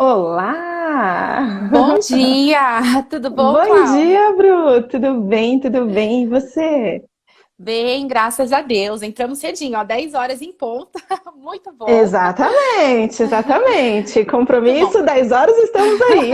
Olá! Bom dia! Tudo bom, Bom Cláudia? dia, Bru! Tudo bem? Tudo bem? E você? Bem, graças a Deus. Entramos cedinho, ó, 10 horas em ponta. Muito bom. Exatamente, exatamente. Muito bom. Compromisso, 10 horas estamos aí.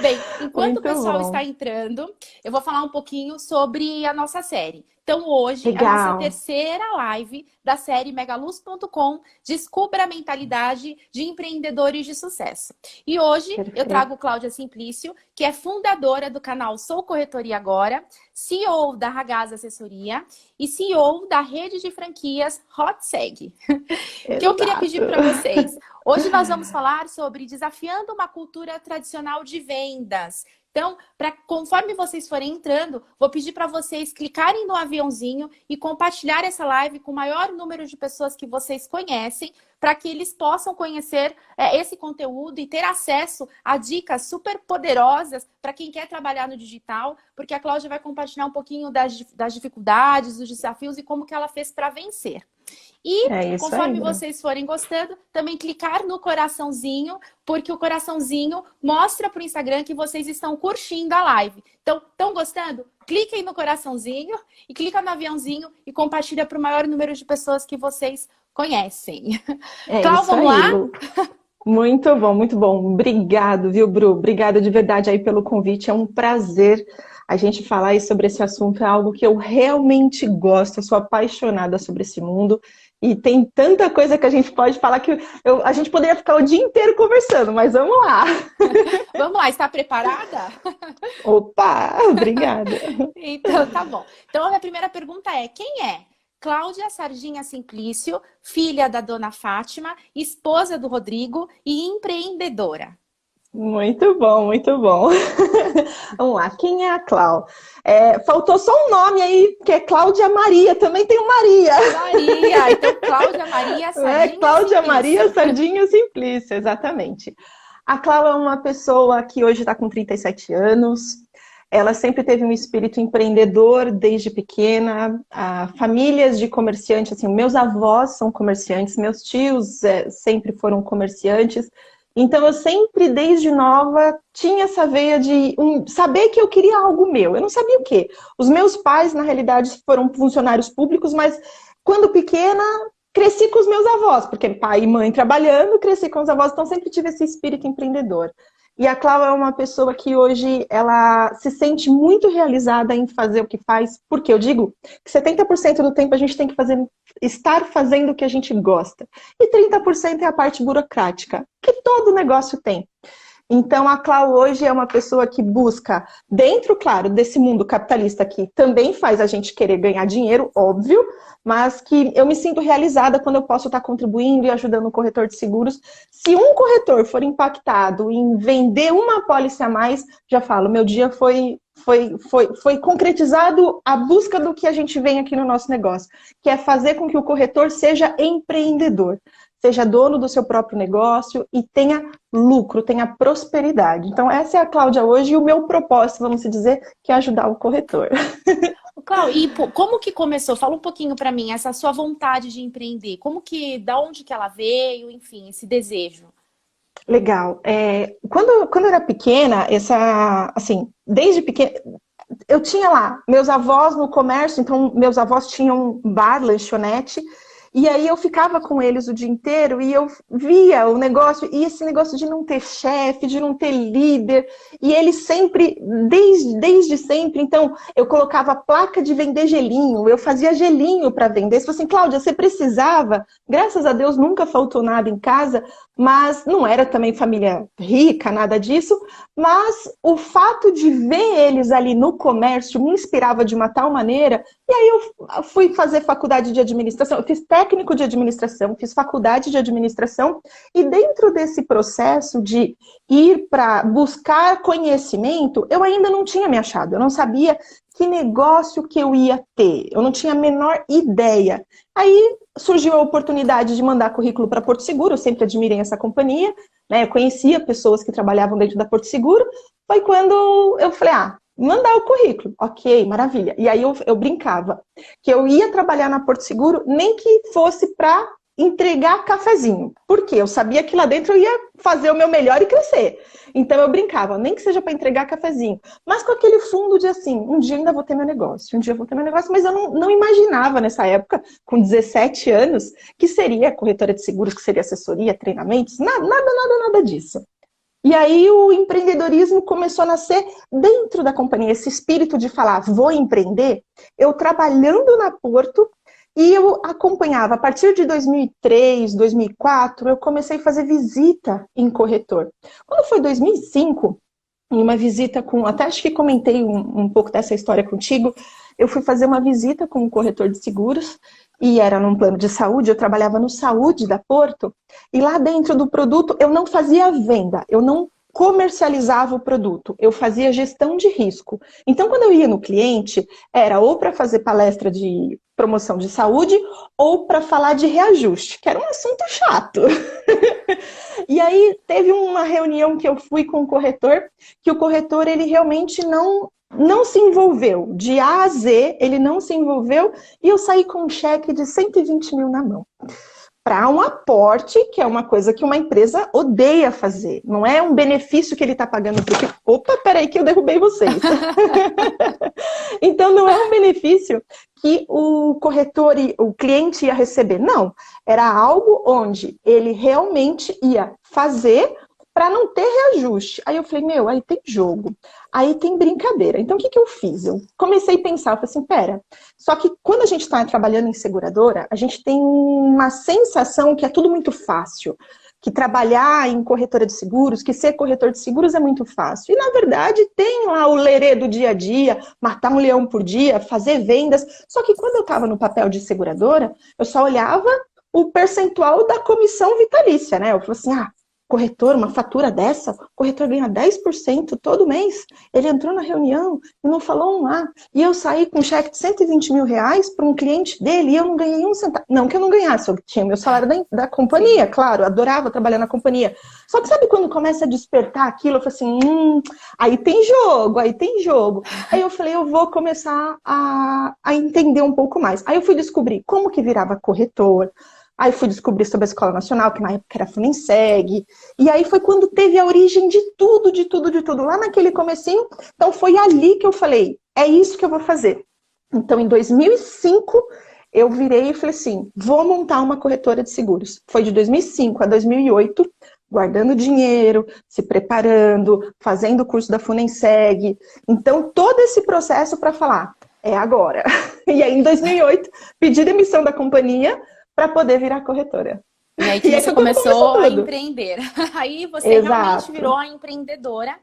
Bem, enquanto o Muito pessoal está bom. entrando, eu vou falar um pouquinho sobre a nossa série. Então, hoje é a nossa Legal. terceira live da série Megaluz.com Descubra a Mentalidade de Empreendedores de Sucesso. E hoje eu Perfeito. trago Cláudia Simplício, que é fundadora do canal Sou Corretoria Agora, CEO da Ragaz Assessoria e CEO da rede de franquias HotSeg. O que eu queria Exato. pedir para vocês? Hoje nós vamos falar sobre desafiando uma cultura tradicional de vendas. Então, conforme vocês forem entrando, vou pedir para vocês clicarem no aviãozinho e compartilhar essa live com o maior número de pessoas que vocês conhecem, para que eles possam conhecer esse conteúdo e ter acesso a dicas super poderosas para quem quer trabalhar no digital, porque a Cláudia vai compartilhar um pouquinho das dificuldades, dos desafios e como que ela fez para vencer. E, É isso aí, conforme Bru. vocês forem gostando, também clicar no coraçãozinho, porque o coraçãozinho mostra para o Instagram que vocês estão curtindo a live. Então, estão gostando? Cliquem no coraçãozinho e clica no aviãozinho e compartilha para o maior número de pessoas que vocês conhecem. É Clau, isso vamos aí, lá? Lu. Muito bom, muito bom. Obrigado, viu, Bru? Obrigada de verdade aí pelo convite. É um prazer a gente falar aí sobre esse assunto. É algo que eu realmente gosto. Eu sou apaixonada sobre esse mundo. E tem tanta coisa que a gente pode falar que a gente poderia ficar o dia inteiro conversando, mas vamos lá. Vamos lá, está preparada? Opa, obrigada. Então, tá bom. Então, a minha primeira pergunta é: quem é Cláudia Sardinha Simplício, filha da dona Fátima, esposa do Rodrigo e empreendedora? Muito bom, muito bom. Vamos lá, quem é a Clau? Faltou só um nome aí, que é Cláudia Maria, também tem o Maria. Maria. Então, Cláudia Maria Sardinha Cláudia Maria Simplício. Sardinha Simplício, exatamente. A Clau é uma pessoa que hoje está com 37 anos. Ela sempre teve um espírito empreendedor desde pequena. Famílias de comerciantes, assim, meus avós são comerciantes, meus tios sempre foram comerciantes. Então eu sempre, desde nova, tinha essa veia de saber que eu queria algo meu. Eu não sabia o quê. Os meus pais, na realidade, foram funcionários públicos, mas quando pequena, cresci com os meus avós, porque pai e mãe trabalhando, cresci com os avós, então sempre tive esse espírito empreendedor. E a Clau é uma pessoa que hoje ela se sente muito realizada em fazer o que faz, porque eu digo que 70% do tempo a gente tem que estar fazendo o que a gente gosta. E 30% é a parte burocrática, que todo negócio tem. Então, a Clau hoje é uma pessoa que busca, dentro, claro, desse mundo capitalista que também faz a gente querer ganhar dinheiro, óbvio, mas que eu me sinto realizada quando eu posso estar contribuindo e ajudando o corretor de seguros. Se um corretor for impactado em vender uma apólice a mais, já falo, meu dia foi concretizado a busca do que a gente vem aqui no nosso negócio, que é fazer com que o corretor seja empreendedor, seja dono do seu próprio negócio e tenha lucro, tenha prosperidade. Então, essa é a Cláudia hoje e o meu propósito, vamos dizer, que é ajudar o corretor. Clau, e como que começou? Fala um pouquinho para mim, essa sua vontade de empreender. Da onde que ela veio, enfim, esse desejo. Legal. Quando eu era pequena, assim, desde pequena, eu tinha lá meus avós no comércio, então meus avós tinham bar, lanchonete, e aí eu ficava com eles o dia inteiro e eu via o negócio, e esse negócio de não ter chefe, de não ter líder, e eles sempre, desde sempre, então eu colocava placa de vender gelinho, eu fazia gelinho para vender. Se fosse assim, Cláudia, você precisava, graças a Deus nunca faltou nada em casa, mas não era também família rica, nada disso, mas o fato de ver eles ali no comércio me inspirava de uma tal maneira, e aí eu fui fazer faculdade de administração, eu fiz técnico de administração, fiz faculdade de administração, e dentro desse processo de ir para buscar conhecimento, eu ainda não tinha me achado, eu não sabia que negócio que eu ia ter, eu não tinha a menor ideia. Aí surgiu a oportunidade de mandar currículo para Porto Seguro, eu sempre admirei essa companhia, né? Eu conhecia pessoas que trabalhavam dentro da Porto Seguro, foi quando eu falei, mandar o currículo, ok, maravilha. E aí eu brincava que eu ia trabalhar na Porto Seguro, nem que fosse para entregar cafezinho. Porque eu sabia que lá dentro eu ia fazer o meu melhor e crescer. Então eu brincava, nem que seja para entregar cafezinho. Mas com aquele fundo de assim, um dia ainda vou ter meu negócio, um dia eu vou ter meu negócio. Mas eu não imaginava nessa época, com 17 anos, que seria corretora de seguros, que seria assessoria, treinamentos. Nada disso. E aí o empreendedorismo começou a nascer dentro da companhia. Esse espírito de falar, vou empreender, eu trabalhando na Porto, e eu acompanhava, a partir de 2003, 2004, eu comecei a fazer visita em corretor. Quando foi 2005, em uma visita com, até acho que comentei um pouco dessa história contigo, eu fui fazer uma visita com um corretor de seguros, e era num plano de saúde, eu trabalhava no Saúde da Porto, e lá dentro do produto eu não fazia venda, eu não comercializava o produto, eu fazia gestão de risco. Então, quando eu ia no cliente, era ou para fazer palestra de promoção de saúde, ou para falar de reajuste, que era um assunto chato. E aí, teve uma reunião que eu fui com o corretor, que o corretor, ele realmente não se envolveu. De A a Z, ele não se envolveu, e eu saí com um cheque de 120 mil na mão. Para um aporte, que é uma coisa que uma empresa odeia fazer. Não é um benefício que ele está pagando porque... Opa, peraí que eu derrubei vocês. Então, não é um benefício que o corretor e o cliente ia receber. Não, era algo onde ele realmente ia fazer para não ter reajuste. Aí eu falei, meu, aí tem jogo, aí tem brincadeira. Então, o que eu fiz? Eu comecei a pensar, eu falei assim, pera, só que quando a gente está trabalhando em seguradora, a gente tem uma sensação que é tudo muito fácil, que trabalhar em corretora de seguros, que ser corretor de seguros é muito fácil. E, na verdade, tem lá o lerê do dia a dia, matar um leão por dia, fazer vendas. Só que quando eu estava no papel de seguradora, eu só olhava o percentual da comissão vitalícia, né? Eu falei assim, corretor, uma fatura dessa, o corretor ganha 10% todo mês. Ele entrou na reunião e não falou um A. E eu saí com um cheque de 120 mil reais para um cliente dele e eu não ganhei um centavo. Não que eu não ganhasse, eu tinha meu salário da companhia, claro, adorava trabalhar na companhia. Só que sabe quando começa a despertar aquilo? Eu falei assim, aí tem jogo, aí tem jogo. Aí eu falei, eu vou começar a entender um pouco mais. Aí eu fui descobrir como que virava corretor. Aí fui descobrir sobre a Escola Nacional, que na época era Funenseg. E aí foi quando teve a origem de tudo, lá naquele comecinho. Então foi ali que eu falei, é isso que eu vou fazer. Então em 2005 eu virei e falei assim, vou montar uma corretora de seguros. Foi de 2005 a 2008, guardando dinheiro, se preparando, fazendo o curso da Funenseg. Então todo esse processo para falar, é agora. E aí em 2008 pedi demissão da companhia, para poder virar corretora. E aí que você começou a empreender. Aí você realmente virou a empreendedora.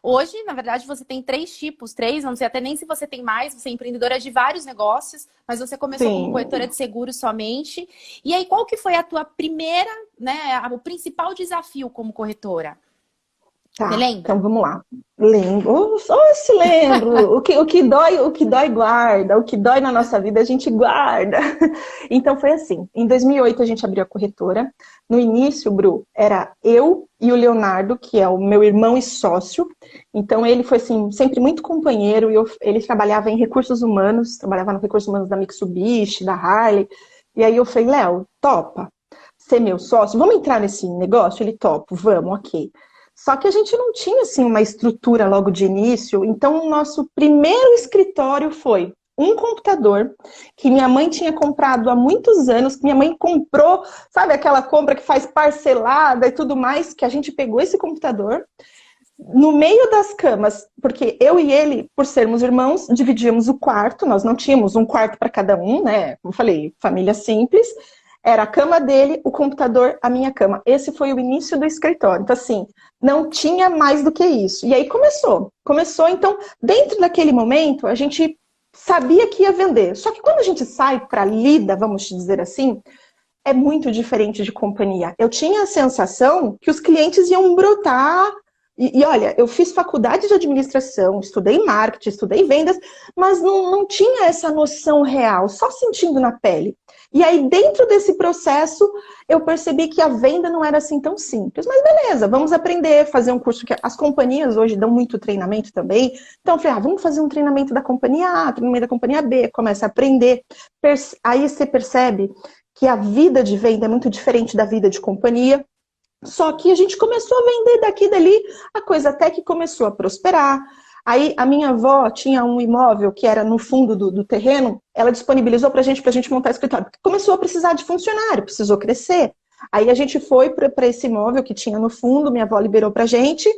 Hoje, na verdade, você tem 3 tipos, não sei até nem se você tem mais, você é empreendedora de vários negócios, mas você começou como corretora de seguros somente. E aí, qual que foi a tua primeira, né, o principal desafio como corretora? Tá, você lembra? Então vamos lá. Lembro, só se lembro. O que dói guarda, o que dói na nossa vida a gente guarda. Então foi assim, em 2008 a gente abriu a corretora. No início, Bru, era eu e o Leonardo, que é o meu irmão e sócio. Então ele foi assim, sempre muito companheiro, ele trabalhava em recursos humanos, trabalhava no recursos humanos da Mitsubishi, da Harley. E aí eu falei, Léo, topa ser meu sócio? Vamos entrar nesse negócio? Ele topa, vamos, ok. Só que a gente não tinha assim, uma estrutura logo de início, então o nosso primeiro escritório foi um computador que minha mãe tinha comprado há muitos anos, que minha mãe comprou, sabe aquela compra que faz parcelada e tudo mais, que a gente pegou esse computador, no meio das camas, porque eu e ele, por sermos irmãos, dividíamos o quarto, nós não tínhamos um quarto para cada um, né? Como eu falei, família simples. Era a cama dele, o computador, a minha cama. Esse foi o início do escritório. Então, assim, não tinha mais do que isso. E aí começou. Então, dentro daquele momento, a gente sabia que ia vender. Só que quando a gente sai para lida, vamos dizer assim, é muito diferente de companhia. Eu tinha a sensação que os clientes iam brotar. E olha, eu fiz faculdade de administração, estudei marketing, estudei vendas, mas não tinha essa noção real, só sentindo na pele. E aí, dentro desse processo, eu percebi que a venda não era assim tão simples. Mas beleza, vamos aprender, fazer um curso que as companhias hoje dão muito treinamento também. Então, eu falei, vamos fazer um treinamento da companhia A, treinamento da companhia B, começa a aprender. Aí você percebe que a vida de venda é muito diferente da vida de companhia. Só que a gente começou a vender daqui e dali, a coisa até que começou a prosperar. Aí a minha avó tinha um imóvel que era no fundo do terreno, ela disponibilizou para a gente montar escritório, porque começou a precisar de funcionário, precisou crescer. Aí a gente foi para esse imóvel que tinha no fundo, minha avó liberou para a gente,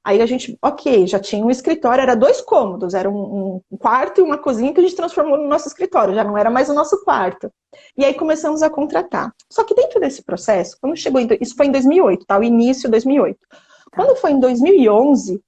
aí a gente, ok, já tinha um escritório, era 2 cômodos, era um quarto e uma cozinha que a gente transformou no nosso escritório, já não era mais o nosso quarto. E aí começamos a contratar. Só que dentro desse processo, quando chegou, isso foi em 2008, tá? O início de 2008. Quando foi em 2011,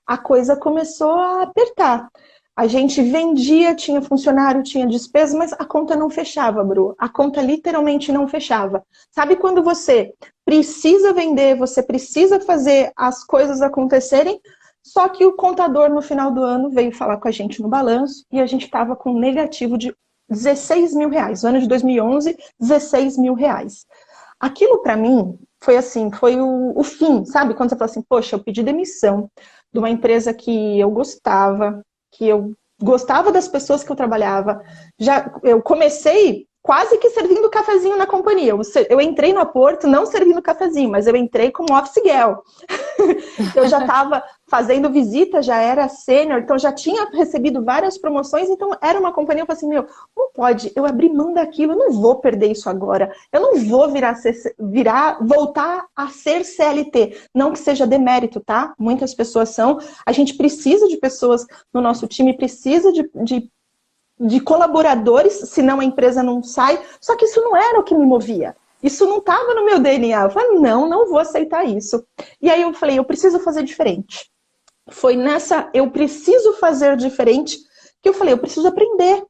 a coisa começou a apertar. A gente vendia, tinha funcionário, tinha despesa, mas a conta não fechava, Bru. A conta literalmente não fechava. Sabe quando você precisa vender, você precisa fazer as coisas acontecerem, só que o contador no final do ano veio falar com a gente no balanço e a gente estava com um negativo de 16 mil reais. No ano de 2011, 16 mil reais. Aquilo para mim foi assim, foi o fim, sabe? Quando você fala assim, poxa, eu pedi demissão de uma empresa que eu gostava das pessoas que eu trabalhava. Eu comecei quase que servindo cafezinho na companhia. Eu entrei no aporto não servindo cafezinho, mas eu entrei como office girl. Eu já estava fazendo visita, já era sênior, então já tinha recebido várias promoções, então era uma companhia, eu falei assim, não pode, eu abri mão daquilo, eu não vou perder isso agora, eu não vou voltar a ser CLT, não que seja demérito, tá? Muitas pessoas são, a gente precisa de pessoas no nosso time, precisa de colaboradores, senão a empresa não sai, só que isso não era o que me movia. Isso não estava no meu DNA. Eu falei, não vou aceitar isso. E aí eu falei, eu preciso fazer diferente. Foi nessa, eu preciso fazer diferente, que eu falei, eu preciso aprender.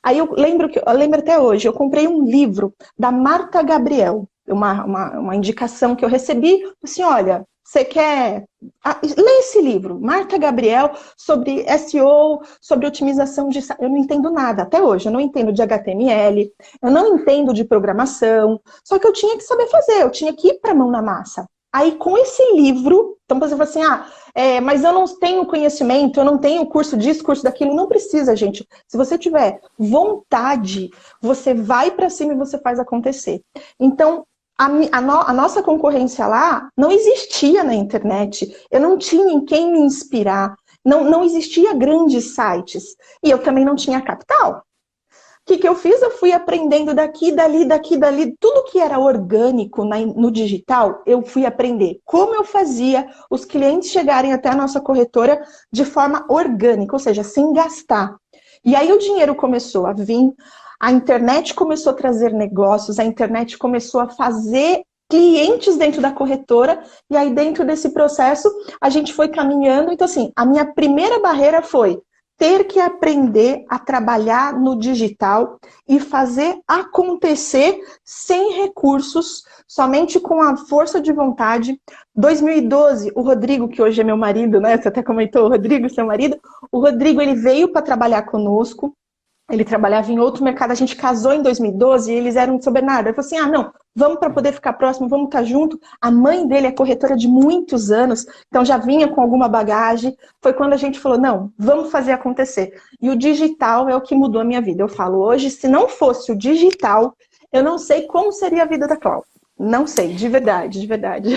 Aí eu lembro até hoje, eu comprei um livro da Marta Gabriel, uma indicação que eu recebi, assim, olha, você quer... lê esse livro, Marta Gabriel, sobre SEO, sobre otimização de... Eu não entendo nada, até hoje, eu não entendo de HTML, eu não entendo de programação, só que eu tinha que saber fazer, eu tinha que ir para a mão na massa. Aí, com esse livro, então você fala assim, mas eu não tenho conhecimento, eu não tenho curso disso, curso daquilo. Não precisa, gente. Se você tiver vontade, você vai para cima e você faz acontecer. Então, a nossa concorrência lá não existia na internet. Eu não tinha em quem me inspirar. Não existia grandes sites. E eu também não tinha capital. O que eu fiz? Eu fui aprendendo daqui, dali. Tudo que era orgânico no digital, eu fui aprender. Como eu fazia os clientes chegarem até a nossa corretora de forma orgânica, ou seja, sem gastar. E aí o dinheiro começou a vir, a internet começou a trazer negócios, a internet começou a fazer clientes dentro da corretora, e aí dentro desse processo a gente foi caminhando. Então assim, a minha primeira barreira foi ter que aprender a trabalhar no digital e fazer acontecer sem recursos, somente com a força de vontade. 2012, o Rodrigo, que hoje é meu marido, né? Você até comentou, o Rodrigo, seu marido. O Rodrigo, ele veio para trabalhar conosco. Ele trabalhava em outro mercado, a gente casou em 2012 e eles eram de São Bernardo. Ele falou assim, não, vamos para poder ficar próximo, vamos estar junto. A mãe dele é corretora de muitos anos, então já vinha com alguma bagagem. Foi quando a gente falou, não, vamos fazer acontecer. E o digital é o que mudou a minha vida. Eu falo hoje, se não fosse o digital, eu não sei como seria a vida da Cláudia. Não sei, de verdade, de verdade.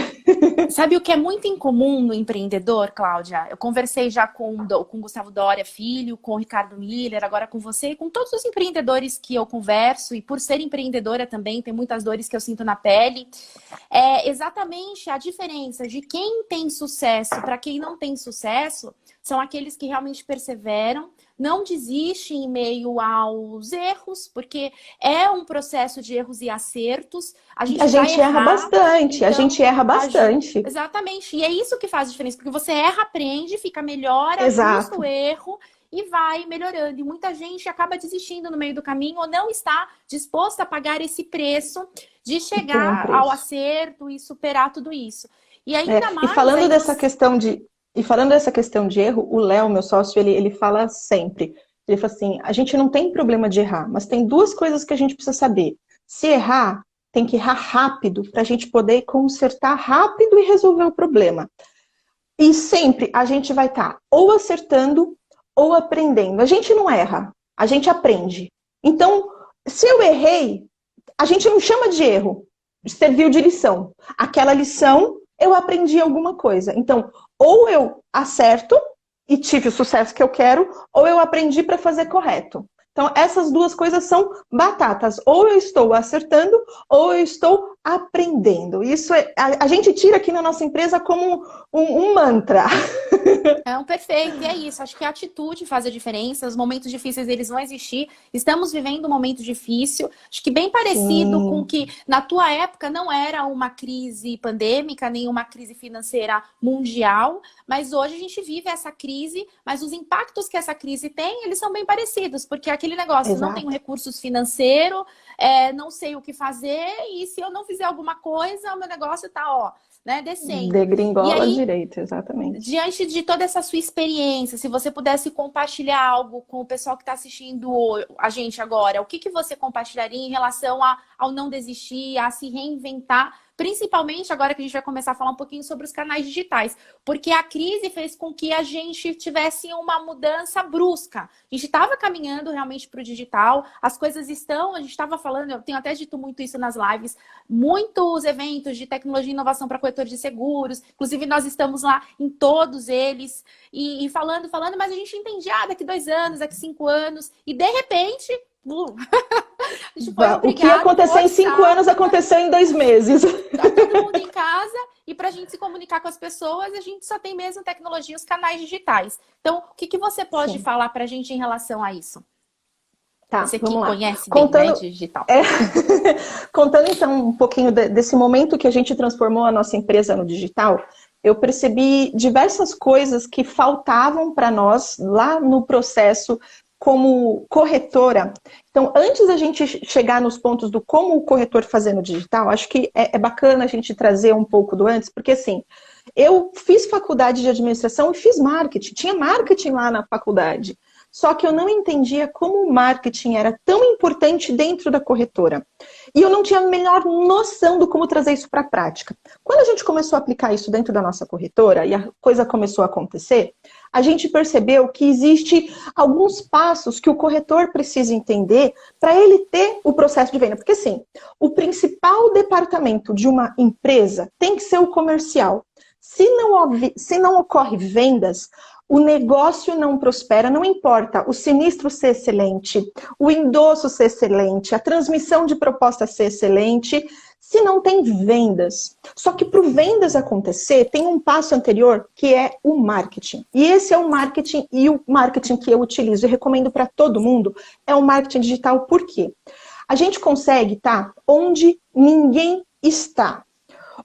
Sabe o que é muito incomum no empreendedor, Cláudia? Eu conversei já com Gustavo Doria Filho, com o Ricardo Miller, agora com você e com todos os empreendedores que eu converso. E por ser empreendedora também, tem muitas dores que eu sinto na pele. É exatamente a diferença de quem tem sucesso para quem não tem sucesso são aqueles que realmente perseveram, não desistem em meio aos erros, porque é um processo de erros e acertos. A gente erra bastante, então, a gente erra bastante. Exatamente, e é isso que faz a diferença, porque você erra, aprende, fica melhor, ajusta o erro e vai melhorando. E muita gente acaba desistindo no meio do caminho ou não está disposta a pagar esse preço de chegar ao acerto e superar tudo isso. E ainda mais... E falando dessa questão de erro, o Léo, meu sócio, ele fala sempre. Ele fala assim, a gente não tem problema de errar, mas tem 2 coisas que a gente precisa saber. Se errar, tem que errar rápido para a gente poder consertar rápido e resolver o problema. E sempre a gente vai estar ou acertando ou aprendendo. A gente não erra, a gente aprende. Então, se eu errei, a gente não chama de erro, serviu de lição. Aquela lição, eu aprendi alguma coisa. Então, ou eu acerto e tive o sucesso que eu quero, ou eu aprendi para fazer correto. Então, essas duas coisas são batatas. Ou eu estou acertando, ou eu estou aprendendo. Isso a gente tira aqui na nossa empresa como um mantra. É um perfeito, e é isso. Acho que a atitude faz a diferença. Os momentos difíceis, eles vão existir. Estamos vivendo um momento difícil. Acho que bem parecido Sim. com que na tua época não era uma crise pandêmica, nem uma crise financeira mundial, mas hoje a gente vive essa crise, mas os impactos que essa crise tem, eles são bem parecidos, porque aquele negócio, Exato. não tenho recursos financeiros, não sei o que fazer, e se eu não fizer alguma coisa, o meu negócio tá, ó, né, descendo. Degringola E aí, direito, exatamente. diante de toda essa sua experiência, se você pudesse compartilhar algo com o pessoal que está assistindo a gente agora, o que você compartilharia em relação ao não desistir, a se reinventar, principalmente agora que a gente vai começar a falar um pouquinho sobre os canais digitais, porque a crise fez com que a gente tivesse uma mudança brusca. A gente estava caminhando realmente para o digital, as coisas estão, a gente estava falando, eu tenho até dito muito isso nas lives, muitos eventos de tecnologia e inovação para corretores de seguros, inclusive nós estamos lá em todos eles, e falando, mas a gente entendia, daqui 2 anos, daqui 5 anos, e de repente... a gente foi O que aconteceu em 5 anos aconteceu em 2 meses. Tá todo mundo em casa, e para a gente se comunicar com as pessoas, a gente só tem mesmo tecnologia, os canais digitais. Então, o que você pode falar para a gente em relação a isso? Tá, você que vamos lá. conhece bem, né, digital. Contando então um pouquinho desse momento que a gente transformou a nossa empresa no digital, eu percebi diversas coisas que faltavam para nós lá no processo como corretora. Então, antes da gente chegar nos pontos do como o corretor fazer no digital, acho que é bacana a gente trazer um pouco do antes, porque assim, eu fiz faculdade de administração e fiz marketing, tinha marketing lá na faculdade. Só que eu não entendia como o marketing era tão importante dentro da corretora. E eu não tinha a menor noção do como trazer isso para a prática. Quando a gente começou a aplicar isso dentro da nossa corretora e a coisa começou a acontecer, a gente percebeu que existe alguns passos que o corretor precisa entender para ele ter o processo de venda. Porque assim, o principal departamento de uma empresa tem que ser o comercial. Se não ocorre vendas, o negócio não prospera, não importa o sinistro ser excelente, o endosso ser excelente, a transmissão de proposta ser excelente, se não tem vendas. Só que para o vendas acontecer, tem um passo anterior que é o marketing. E esse é o marketing, e o marketing que eu utilizo e recomendo para todo mundo é o marketing digital. Por quê? A gente consegue estar onde ninguém está.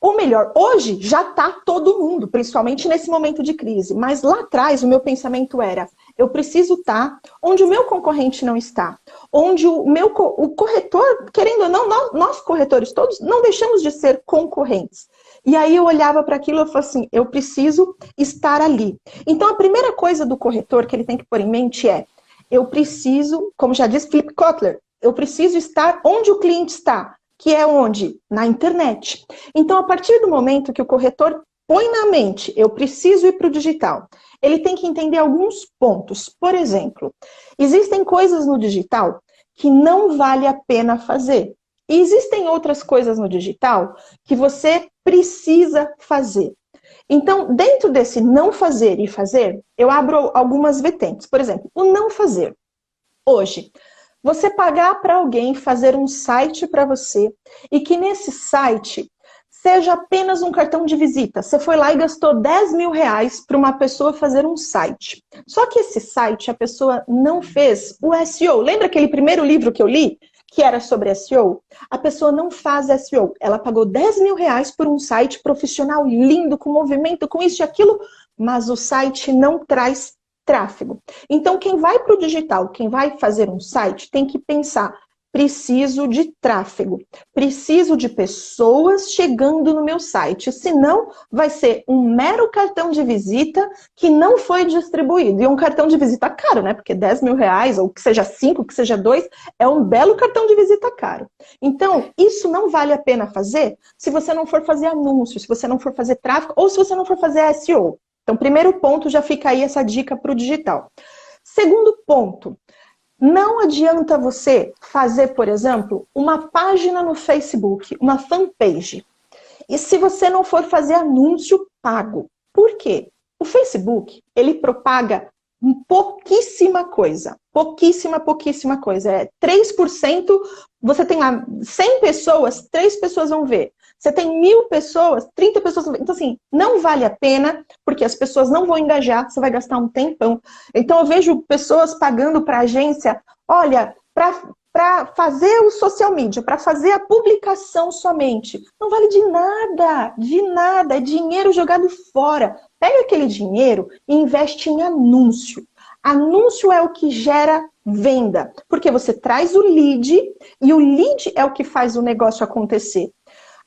Ou melhor, hoje já está todo mundo, principalmente nesse momento de crise. Mas lá atrás o meu pensamento era, eu preciso estar onde o meu concorrente não está. Onde o corretor, querendo ou não, nós corretores todos não deixamos de ser concorrentes. E aí eu olhava para aquilo e falava assim, eu preciso estar ali. Então a primeira coisa do corretor que ele tem que pôr em mente é, eu preciso, como já disse Philip Kotler, eu preciso estar onde o cliente está. Que é onde? Na internet. Então, a partir do momento que o corretor põe na mente, eu preciso ir para o digital, ele tem que entender alguns pontos. Por exemplo, existem coisas no digital que não vale a pena fazer. E existem outras coisas no digital que você precisa fazer. Então, dentro desse não fazer e fazer, eu abro algumas vertentes. Por exemplo, o não fazer. Hoje, você pagar para alguém fazer um site para você e que nesse site seja apenas um cartão de visita. Você foi lá e gastou 10 mil reais para uma pessoa fazer um site. Só que esse site a pessoa não fez o SEO. Lembra aquele primeiro livro que eu li? Que era sobre SEO? A pessoa não faz SEO. Ela pagou 10 mil reais por um site profissional lindo, com movimento, com isso e aquilo, mas o site não traz tráfego. Então, quem vai para o digital, quem vai fazer um site, tem que pensar, preciso de tráfego, preciso de pessoas chegando no meu site, senão vai ser um mero cartão de visita que não foi distribuído. E um cartão de visita caro, né? Porque 10 mil reais, ou que seja 5, que seja 2, é um belo cartão de visita caro. Então, isso não vale a pena fazer se você não for fazer anúncio, se você não for fazer tráfego, ou se você não for fazer SEO. Então, primeiro ponto, já fica aí essa dica para o digital. Segundo ponto, Não adianta você fazer, por exemplo, uma página no Facebook, uma fanpage. E se você não for fazer anúncio pago. Por quê? O Facebook, ele propaga pouquíssima coisa. Pouquíssima coisa. É 3%, você tem lá 100 pessoas, 3 pessoas vão ver. Você tem 1000 pessoas, 30 pessoas vão ver. Então, assim, não vale a pena, porque as pessoas não vão engajar, você vai gastar um tempão. Então, eu vejo pessoas pagando para a agência, olha, para fazer o social media, para fazer a publicação somente. Não vale de nada, é dinheiro jogado fora. Pega aquele dinheiro e investe em anúncio. Anúncio é o que gera venda, porque você traz o lead e o lead é o que faz o negócio acontecer.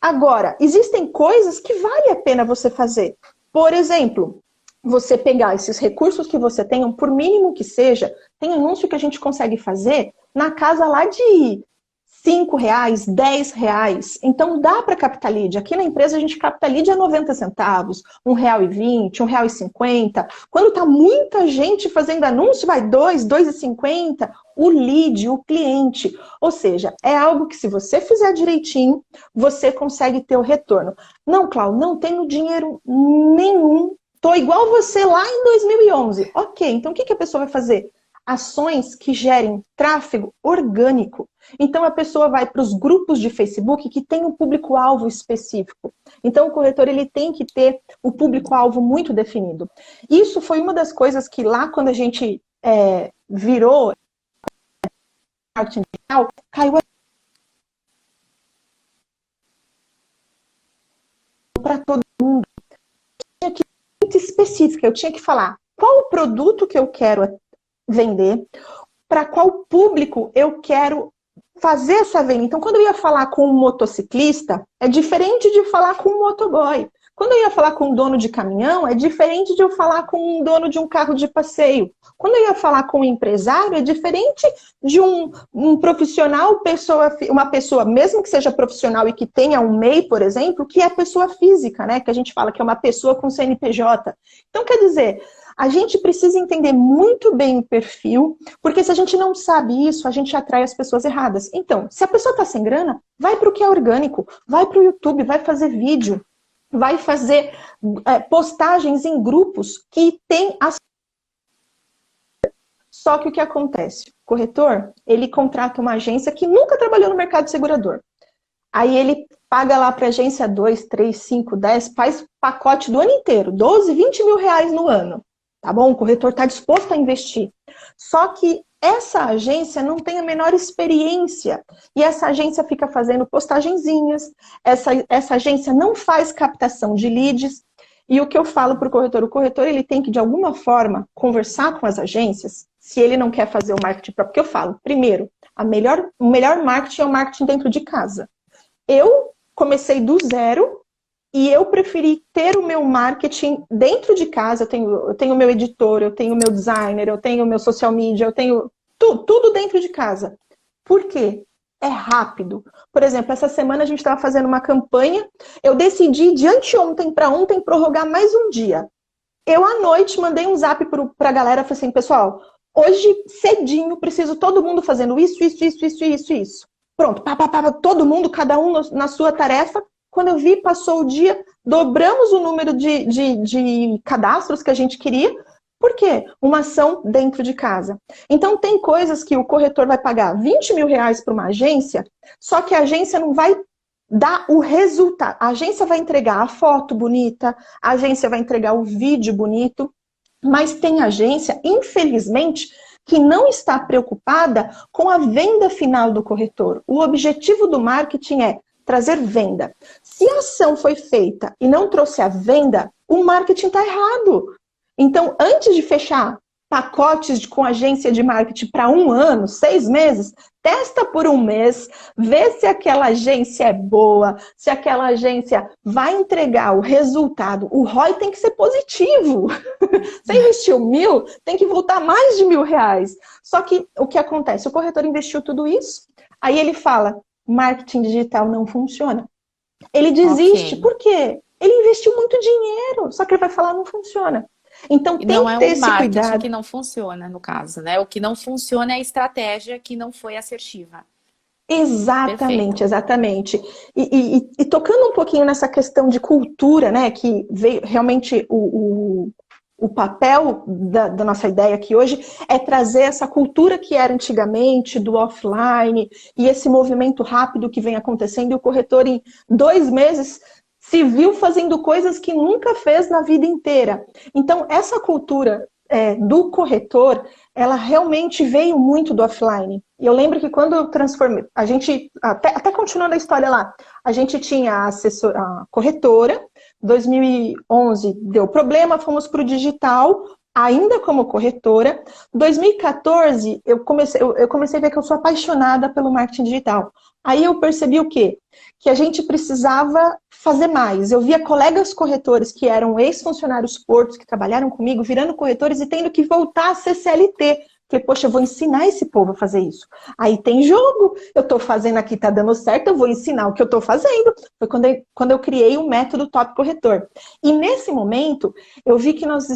Agora, existem coisas que vale a pena você fazer. Por exemplo, você pegar esses recursos que você tem, por mínimo que seja, tem anúncio que a gente consegue fazer na casa lá de R$5, R$10. Então dá para captar lead. Aqui na empresa a gente capta lead a 90 centavos, R$1,20, R$1,50. Quando tá muita gente fazendo anúncio, vai R$2, R$2,50. O lead, o cliente. Ou seja, é algo que se você fizer direitinho, você consegue ter o retorno. Não, Cláudio, não tenho dinheiro nenhum. Tô igual você lá em 2011. Ok, então o que a pessoa vai fazer? Ações que gerem tráfego orgânico. Então a pessoa vai para os grupos de Facebook que tem um público-alvo específico. Então o corretor ele tem que ter o público-alvo muito definido. Isso foi uma das coisas que lá quando a gente virou marketing digital, caiu para todo mundo. Eu tinha que ser muito específica, eu tinha que falar qual o produto que eu quero vender, para qual público eu quero fazer essa venda. Então, quando eu ia falar com um motociclista, é diferente de falar com um motoboy. Quando eu ia falar com um dono de caminhão, é diferente de eu falar com um dono de um carro de passeio. Quando eu ia falar com um empresário, é diferente de um profissional, uma pessoa, mesmo que seja profissional e que tenha um MEI, por exemplo, que é pessoa física, né? Que a gente fala que é uma pessoa com CNPJ. Então, quer dizer, a gente precisa entender muito bem o perfil, porque se a gente não sabe isso, a gente atrai as pessoas erradas. Então, se a pessoa está sem grana, vai para o que é orgânico, vai para o YouTube, vai fazer vídeo, vai fazer postagens em grupos que tem as... Só que o que acontece? O corretor, ele contrata uma agência que nunca trabalhou no mercado segurador. Aí ele paga lá para a agência 2, 3, 5, 10, faz pacote do ano inteiro, 12, 20 mil reais no ano. Tá bom? O corretor está disposto a investir. Só que essa agência não tem a menor experiência. E essa agência fica fazendo postagenzinhas, essa agência não faz captação de leads. E o que eu falo para o corretor ele tem que, de alguma forma, conversar com as agências, se ele não quer fazer o marketing próprio. Porque eu falo, primeiro, o melhor marketing é o marketing dentro de casa. Eu comecei do zero e eu preferi ter o meu marketing dentro de casa. Eu tenho o meu editor, eu tenho o meu designer, eu tenho o meu social media, eu tenho tudo dentro de casa. Por quê? É rápido. Por exemplo, essa semana a gente estava fazendo uma campanha, eu decidi de anteontem para ontem prorrogar mais um dia. Eu, à noite, mandei um zap para a galera, falei assim, pessoal, hoje, cedinho, preciso todo mundo fazendo isso. Pronto, todo mundo, cada um na sua tarefa. Quando eu vi, passou o dia, dobramos o número de cadastros que a gente queria. Por quê? Uma ação dentro de casa. Então, tem coisas que o corretor vai pagar 20 mil reais para uma agência, só que a agência não vai dar o resultado. A agência vai entregar a foto bonita, a agência vai entregar o vídeo bonito, mas tem agência, infelizmente, que não está preocupada com a venda final do corretor. O objetivo do marketing é trazer venda. Se a ação foi feita e não trouxe a venda, o marketing está errado. Então, antes de fechar pacotes com agência de marketing para 1 ano, 6 meses, testa por 1 mês, vê se aquela agência é boa, se aquela agência vai entregar o resultado. O ROI tem que ser positivo. Você investiu 1.000, tem que voltar mais de 1.000 reais. Só que o que acontece? O corretor investiu tudo isso, aí ele fala, marketing digital não funciona. Ele desiste. Okay. Por quê? Ele investiu muito dinheiro, só que ele vai falar não funciona. Então E tem não que é ter o esse marketing cuidado. que não funciona, no caso, né? O que não funciona é a estratégia que não foi assertiva. Exatamente, Perfeito. exatamente. E tocando um pouquinho nessa questão de cultura, né, que veio realmente o papel da nossa ideia aqui hoje é trazer essa cultura que era antigamente, do offline, e esse movimento rápido que vem acontecendo, e o corretor em 2 meses se viu fazendo coisas que nunca fez na vida inteira. Então, essa cultura do corretor, ela realmente veio muito do offline. E eu lembro que quando eu transformei, a gente, até continuando a história lá, a gente tinha a corretora, 2011 deu problema, fomos para o digital, ainda como corretora. 2014, eu comecei a ver que eu sou apaixonada pelo marketing digital. Aí eu percebi o quê? Que a gente precisava fazer mais. Eu via colegas corretores que eram ex-funcionários portos, que trabalharam comigo, virando corretores e tendo que voltar a ser CLT. Falei, poxa, eu vou ensinar esse povo a fazer isso. Aí tem jogo, eu estou fazendo aqui, está dando certo, eu vou ensinar o que eu estou fazendo. Foi quando eu criei o método Top Corretor. E nesse momento, eu vi que nós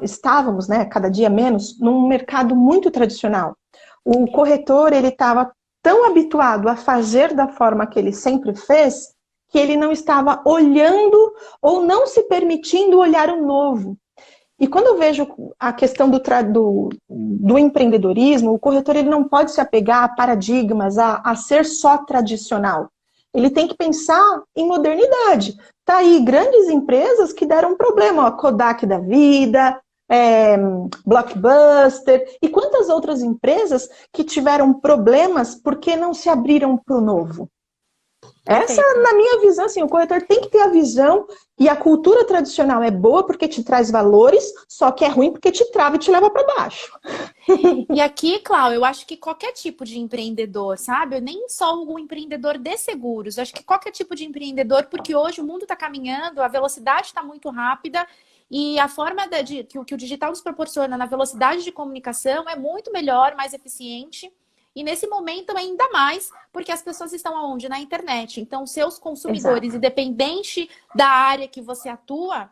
estávamos, né, cada dia menos, num mercado muito tradicional. O corretor, ele estava tão habituado a fazer da forma que ele sempre fez, que ele não estava olhando ou não se permitindo olhar o novo. E quando eu vejo a questão do empreendedorismo, o corretor ele não pode se apegar a paradigmas, a ser só tradicional. Ele tem que pensar em modernidade. Tá aí grandes empresas que deram problema, a Kodak da vida, Blockbuster, e quantas outras empresas que tiveram problemas porque não se abriram para o novo. Essa, Perfeito. na minha visão, assim, o corretor tem que ter a visão, e a cultura tradicional é boa porque te traz valores, só que é ruim porque te trava e te leva para baixo. E aqui, Cláudia, eu acho que qualquer tipo de empreendedor, sabe? Nem só o empreendedor de seguros, eu acho que qualquer tipo de empreendedor, porque hoje o mundo está caminhando, a velocidade está muito rápida e a forma que o digital nos proporciona na velocidade de comunicação é muito melhor, mais eficiente. E nesse momento ainda mais, porque as pessoas estão aonde? Na internet. Então, seus consumidores, Exato. independente da área que você atua,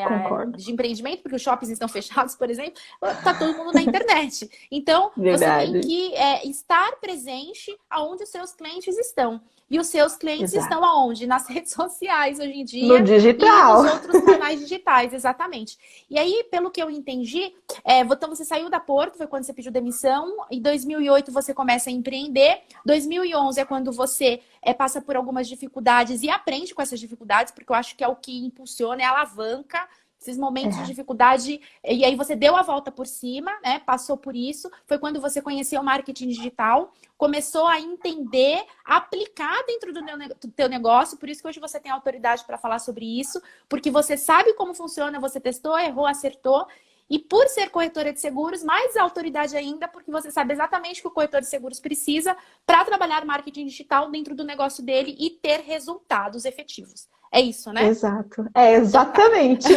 Concordo. de empreendimento, porque os shoppings estão fechados, por exemplo, tá todo mundo na internet. Então, você tem Verdade. que estar presente aonde os seus clientes estão. E os seus clientes Exato. estão aonde? Nas redes sociais hoje em No dia e digital. nos outros canais digitais, exatamente. E aí, pelo que eu entendi, então você saiu da Porto, foi quando você pediu demissão, em 2008 você começa a empreender, 2011 é quando você passa por algumas dificuldades e aprende com essas dificuldades, porque eu acho que é o que impulsiona, é a alavanca, esses momentos de dificuldade, e aí você deu a volta por cima, né? Passou por isso, foi quando você conheceu o marketing digital, começou a entender, aplicar dentro do teu negócio, por isso que hoje você tem autoridade para falar sobre isso, porque você sabe como funciona, você testou, errou, acertou, e por ser corretora de seguros, mais autoridade ainda, porque você sabe exatamente o que o corretor de seguros precisa para trabalhar marketing digital dentro do negócio dele e ter resultados efetivos. É isso, né? Exato. Exatamente.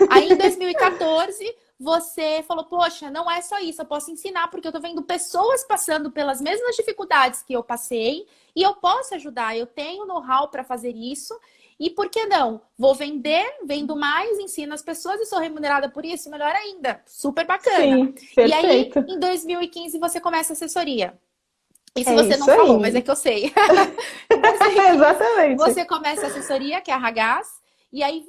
Aí em 2014, você falou, poxa, não é só isso, eu posso ensinar, porque eu tô vendo pessoas passando pelas mesmas dificuldades que eu passei e eu posso ajudar, eu tenho know-how para fazer isso. E por que não? Vou vender, vendo mais, ensino as pessoas e sou remunerada por isso, melhor ainda. Super bacana. Sim, E aí, perfeito. em 2015, você começa a assessoria. E se É você não isso falou, mas é aí. que eu sei. Em 2015, Exatamente. você começa a assessoria, que é a Ragaz, e aí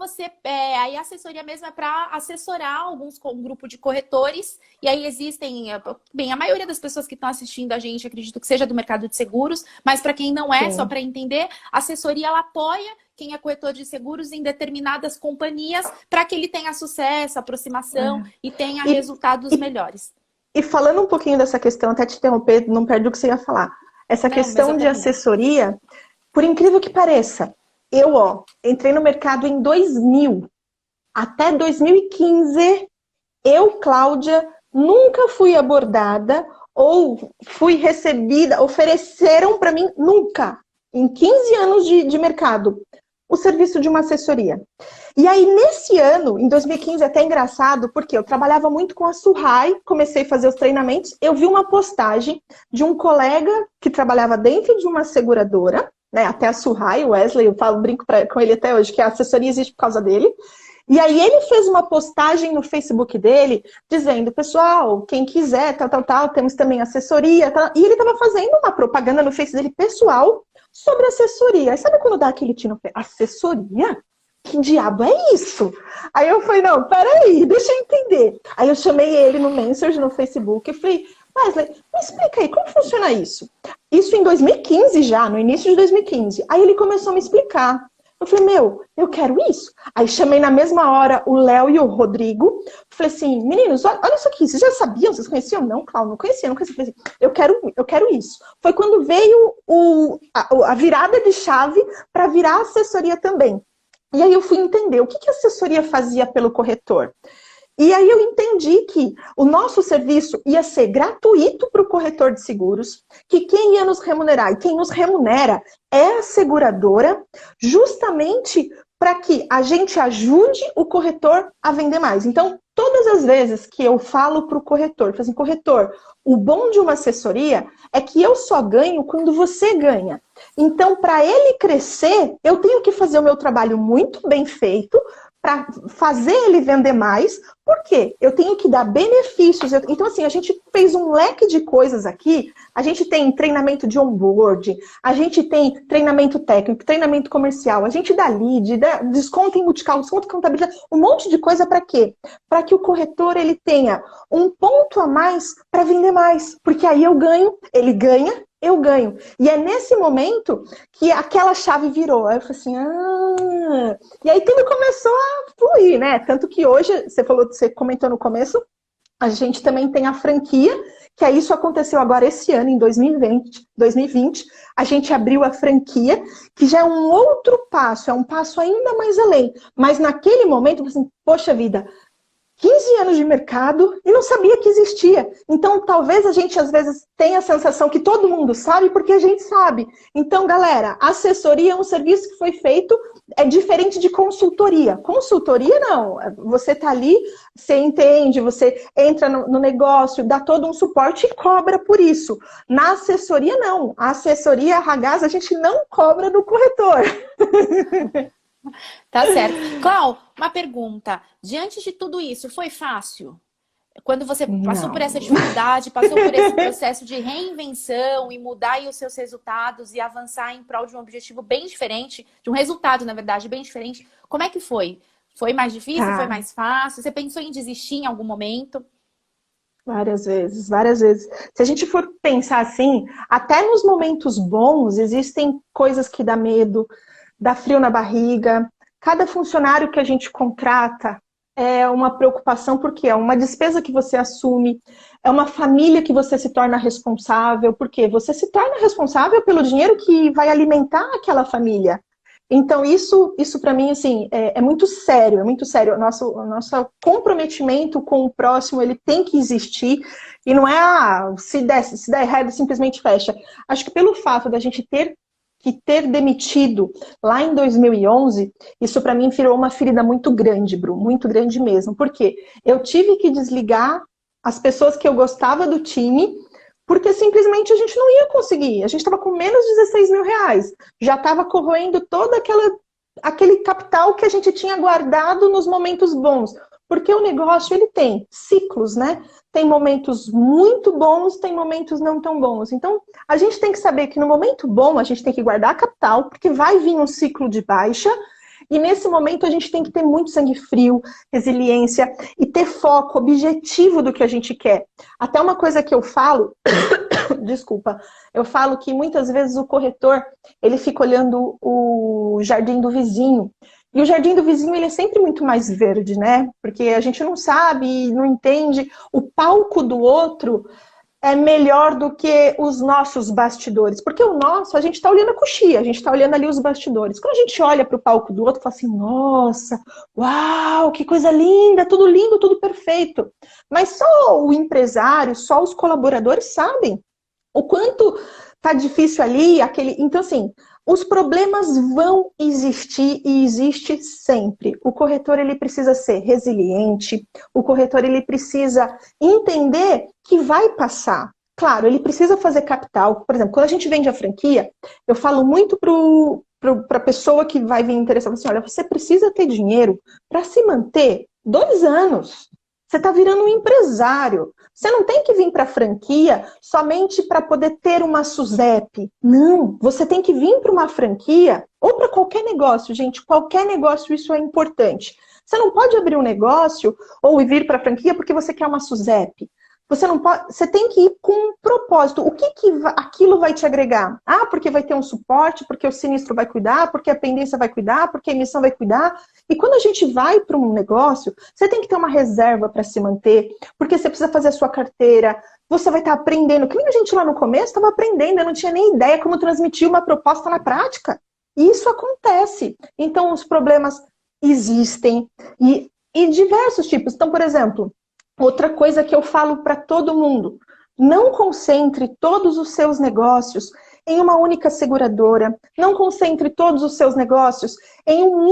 aí a assessoria mesmo é para assessorar um grupo de corretores, e aí existem, bem, a maioria das pessoas que estão assistindo a gente, acredito que seja do mercado de seguros, mas para quem não é, só Sim. para entender, a assessoria ela apoia quem é corretor de seguros em determinadas companhias para que ele tenha sucesso, aproximação e tenha E, resultados e, melhores. e falando um pouquinho dessa questão, até te interromper, não perde o que você ia falar. Essa Não, mas eu questão de termino. assessoria, por incrível que pareça, eu entrei no mercado em 2000. Até 2015, eu, Cláudia, nunca fui abordada ou fui recebida, ofereceram para mim, nunca, em 15 anos de mercado, o serviço de uma assessoria. E aí, nesse ano, em 2015, é até engraçado, porque eu trabalhava muito com a Surrai, comecei a fazer os treinamentos, eu vi uma postagem de um colega que trabalhava dentro de uma seguradora, né, até a Surrai, o Wesley, eu falo, brinco com ele até hoje, que a assessoria existe por causa dele, E aí ele fez uma postagem no Facebook dele, dizendo, pessoal, quem quiser, temos também assessoria, tal. E ele estava fazendo uma propaganda no Face dele pessoal sobre assessoria. Aí sabe quando dá aquele tiro? Assessoria? Que diabo é isso? Aí eu falei, não, peraí, deixa eu entender. Aí eu chamei ele no Messenger, no Facebook, e falei, Wesley, me explica aí, como funciona isso? Isso em 2015 já, no início de 2015. Aí ele começou a me explicar. Eu falei, eu quero isso. Aí chamei na mesma hora o Léo e o Rodrigo. Falei assim, meninos, olha isso aqui, vocês já sabiam? Vocês conheciam? Não, Cláudio, não conhecia, não conhecia. Falei assim, eu quero isso. Foi quando veio a virada de chave para virar assessoria também. E aí eu fui entender o que a assessoria fazia pelo corretor. E aí eu entendi que o nosso serviço ia ser gratuito para o corretor de seguros, que quem ia nos remunerar e quem nos remunera é a seguradora, justamente para que a gente ajude o corretor a vender mais. Então, todas as vezes que eu falo para o corretor, assim, corretor, o bom de uma assessoria é que eu só ganho quando você ganha. Então, para ele crescer, eu tenho que fazer o meu trabalho muito bem feito, para fazer ele vender mais, por quê? Eu tenho que dar benefícios. Então, assim, a gente fez um leque de coisas aqui. A gente tem treinamento de onboard, a gente tem treinamento técnico, treinamento comercial, a gente dá lead, dá desconto em multicaulo, desconto em contabilidade, um monte de coisa para quê? Para que o corretor ele tenha um ponto a mais para vender mais. Porque aí eu ganho, ele ganha, eu ganho. E é nesse momento que aquela chave virou. Aí eu falei assim, E aí tudo começou a fluir, né? Tanto que hoje, você comentou no começo, a gente também tem a franquia, que isso aconteceu agora esse ano, em 2020. A gente abriu a franquia, que já é um outro passo, é um passo ainda mais além. Mas naquele momento, assim, poxa vida, 15 anos de mercado e não sabia que existia. Então, talvez a gente, às vezes, tenha a sensação que todo mundo sabe, porque a gente sabe. Então, galera, assessoria é um serviço que foi feito, é diferente de consultoria. Consultoria, não. Você está ali, você entende, você entra no negócio, dá todo um suporte e cobra por isso. Na assessoria, não. A assessoria, a Ragaz, a gente não cobra do corretor. Tá certo. Clau, uma pergunta. Diante de tudo isso, foi fácil? Quando você passou por essa dificuldade, passou por esse processo de reinvenção e mudar aí os seus resultados e avançar em prol de um objetivo bem diferente, de um resultado, na verdade, bem diferente, como é que foi? Foi mais difícil? Foi mais fácil? Você pensou em desistir em algum momento? Várias vezes, várias vezes. Se a gente for pensar assim, até nos momentos bons, existem coisas que dá medo, dá frio na barriga. Cada funcionário que a gente contrata é uma preocupação, porque é uma despesa que você assume, é uma família que você se torna responsável, porque você se torna responsável pelo dinheiro que vai alimentar aquela família. Então, isso para mim, assim, é muito sério, é muito sério. O nosso comprometimento com o próximo, ele tem que existir, e não é, se der errado, simplesmente fecha. Acho que pelo fato da gente ter demitido lá em 2011, isso para mim virou uma ferida muito grande, Bru, muito grande mesmo. Por quê? Eu tive que desligar as pessoas que eu gostava do time, porque simplesmente a gente não ia conseguir. A gente estava com menos de 16 mil reais. Já estava corroendo todo aquele capital que a gente tinha guardado nos momentos bons. Porque o negócio, ele tem ciclos, né? Tem momentos muito bons, tem momentos não tão bons. Então, a gente tem que saber que no momento bom, a gente tem que guardar capital, porque vai vir um ciclo de baixa, e nesse momento a gente tem que ter muito sangue frio, resiliência, e ter foco, objetivo do que a gente quer. Até uma coisa que eu falo, desculpa, eu falo que muitas vezes o corretor, ele fica olhando o jardim do vizinho, e o jardim do vizinho, ele é sempre muito mais verde, né? Porque a gente não sabe, não entende. O palco do outro é melhor do que os nossos bastidores. Porque o nosso, a gente está olhando a coxia, a gente está olhando ali os bastidores. Quando a gente olha para o palco do outro, fala assim, nossa, uau, que coisa linda, tudo lindo, tudo perfeito. Mas só o empresário, só os colaboradores sabem o quanto tá difícil ali, Então, assim, os problemas vão existir e existe sempre. O corretor, ele precisa ser resiliente, o corretor, ele precisa entender que vai passar. Claro, ele precisa fazer capital. Por exemplo, quando a gente vende a franquia, eu falo muito para a pessoa que vai vir interessada, assim, olha, você precisa ter dinheiro para se manter 2 anos. Você está virando um empresário. Você não tem que vir para a franquia somente para poder ter uma SUSEP. Não, você tem que vir para uma franquia ou para qualquer negócio, gente. Qualquer negócio, isso é importante. Você não pode abrir um negócio ou vir para a franquia porque você quer uma SUSEP. Você não pode, você tem que ir com um propósito. O que aquilo vai te agregar? Ah, porque vai ter um suporte, porque o sinistro vai cuidar, porque a pendência vai cuidar, porque a emissão vai cuidar. E quando a gente vai para um negócio, você tem que ter uma reserva para se manter, porque você precisa fazer a sua carteira, você vai estar aprendendo. Que nem a gente lá no começo estava aprendendo, eu não tinha nem ideia como transmitir uma proposta na prática. E isso acontece. Então, os problemas existem e diversos tipos. Então, por exemplo, outra coisa que eu falo para todo mundo, não concentre todos os seus negócios em uma única seguradora, não concentre todos os seus negócios em um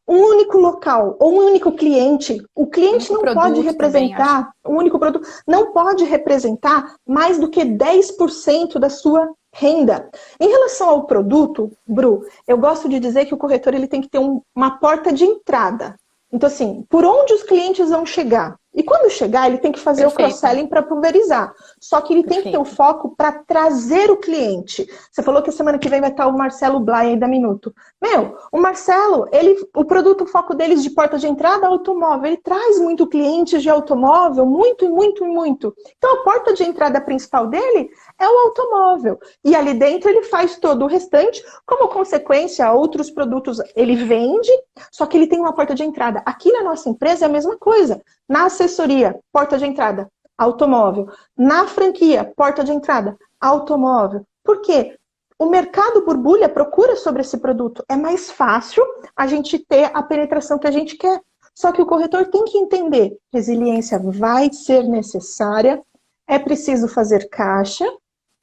único local, ou um único cliente. O cliente não pode representar, um único produto, não pode representar mais do que 10% da sua renda. Em relação ao produto, Bru, eu gosto de dizer que o corretor ele tem que ter uma porta de entrada. Então, assim, por onde os clientes vão chegar? E quando chegar, ele tem que fazer o cross-selling para pulverizar. Só que ele tem que ter o foco para trazer o cliente. Você falou que a semana que vem vai estar o Marcelo Blay aí da Minuto. Meu, o Marcelo, o produto, o foco deles de porta de entrada é automóvel. Ele traz muito clientes de automóvel, muito, muito, muito. Então, a porta de entrada principal dele é o automóvel. E ali dentro ele faz todo o restante. Como consequência, outros produtos ele vende, só que ele tem uma porta de entrada. Aqui na nossa empresa é a mesma coisa. Na assessoria, porta de entrada, automóvel. Na franquia, porta de entrada, automóvel. Por quê? O mercado borbulha, procura sobre esse produto. É mais fácil a gente ter a penetração que a gente quer. Só que o corretor tem que entender, resiliência vai ser necessária, é preciso fazer caixa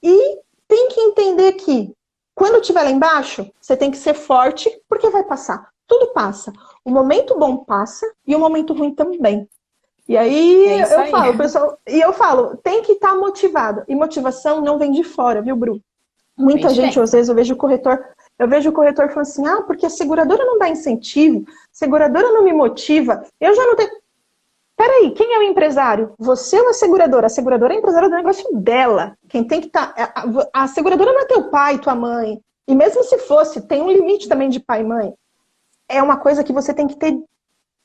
e tem que entender que quando estiver lá embaixo, você tem que ser forte, porque vai passar. Tudo passa. O momento bom passa e o momento ruim também. E aí, eu falo, tem que estar motivado. E motivação não vem de fora, viu, Bru? Muita gente, às vezes, eu vejo o corretor falando assim, ah, porque a seguradora não dá incentivo, a seguradora não me motiva, eu já não tenho... Peraí, quem é o empresário? Você ou a seguradora? A seguradora é a empresária do negócio dela. Quem tem que estar... A seguradora não é teu pai, tua mãe. E mesmo se fosse, tem um limite também de pai e mãe. É uma coisa que você tem que ter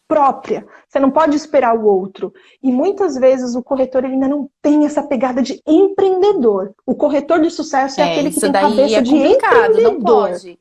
própria. Você não pode esperar o outro. E muitas vezes o corretor ele ainda não tem essa pegada de empreendedor. O corretor de sucesso é aquele que tem cabeça de empreendedor. Não pode.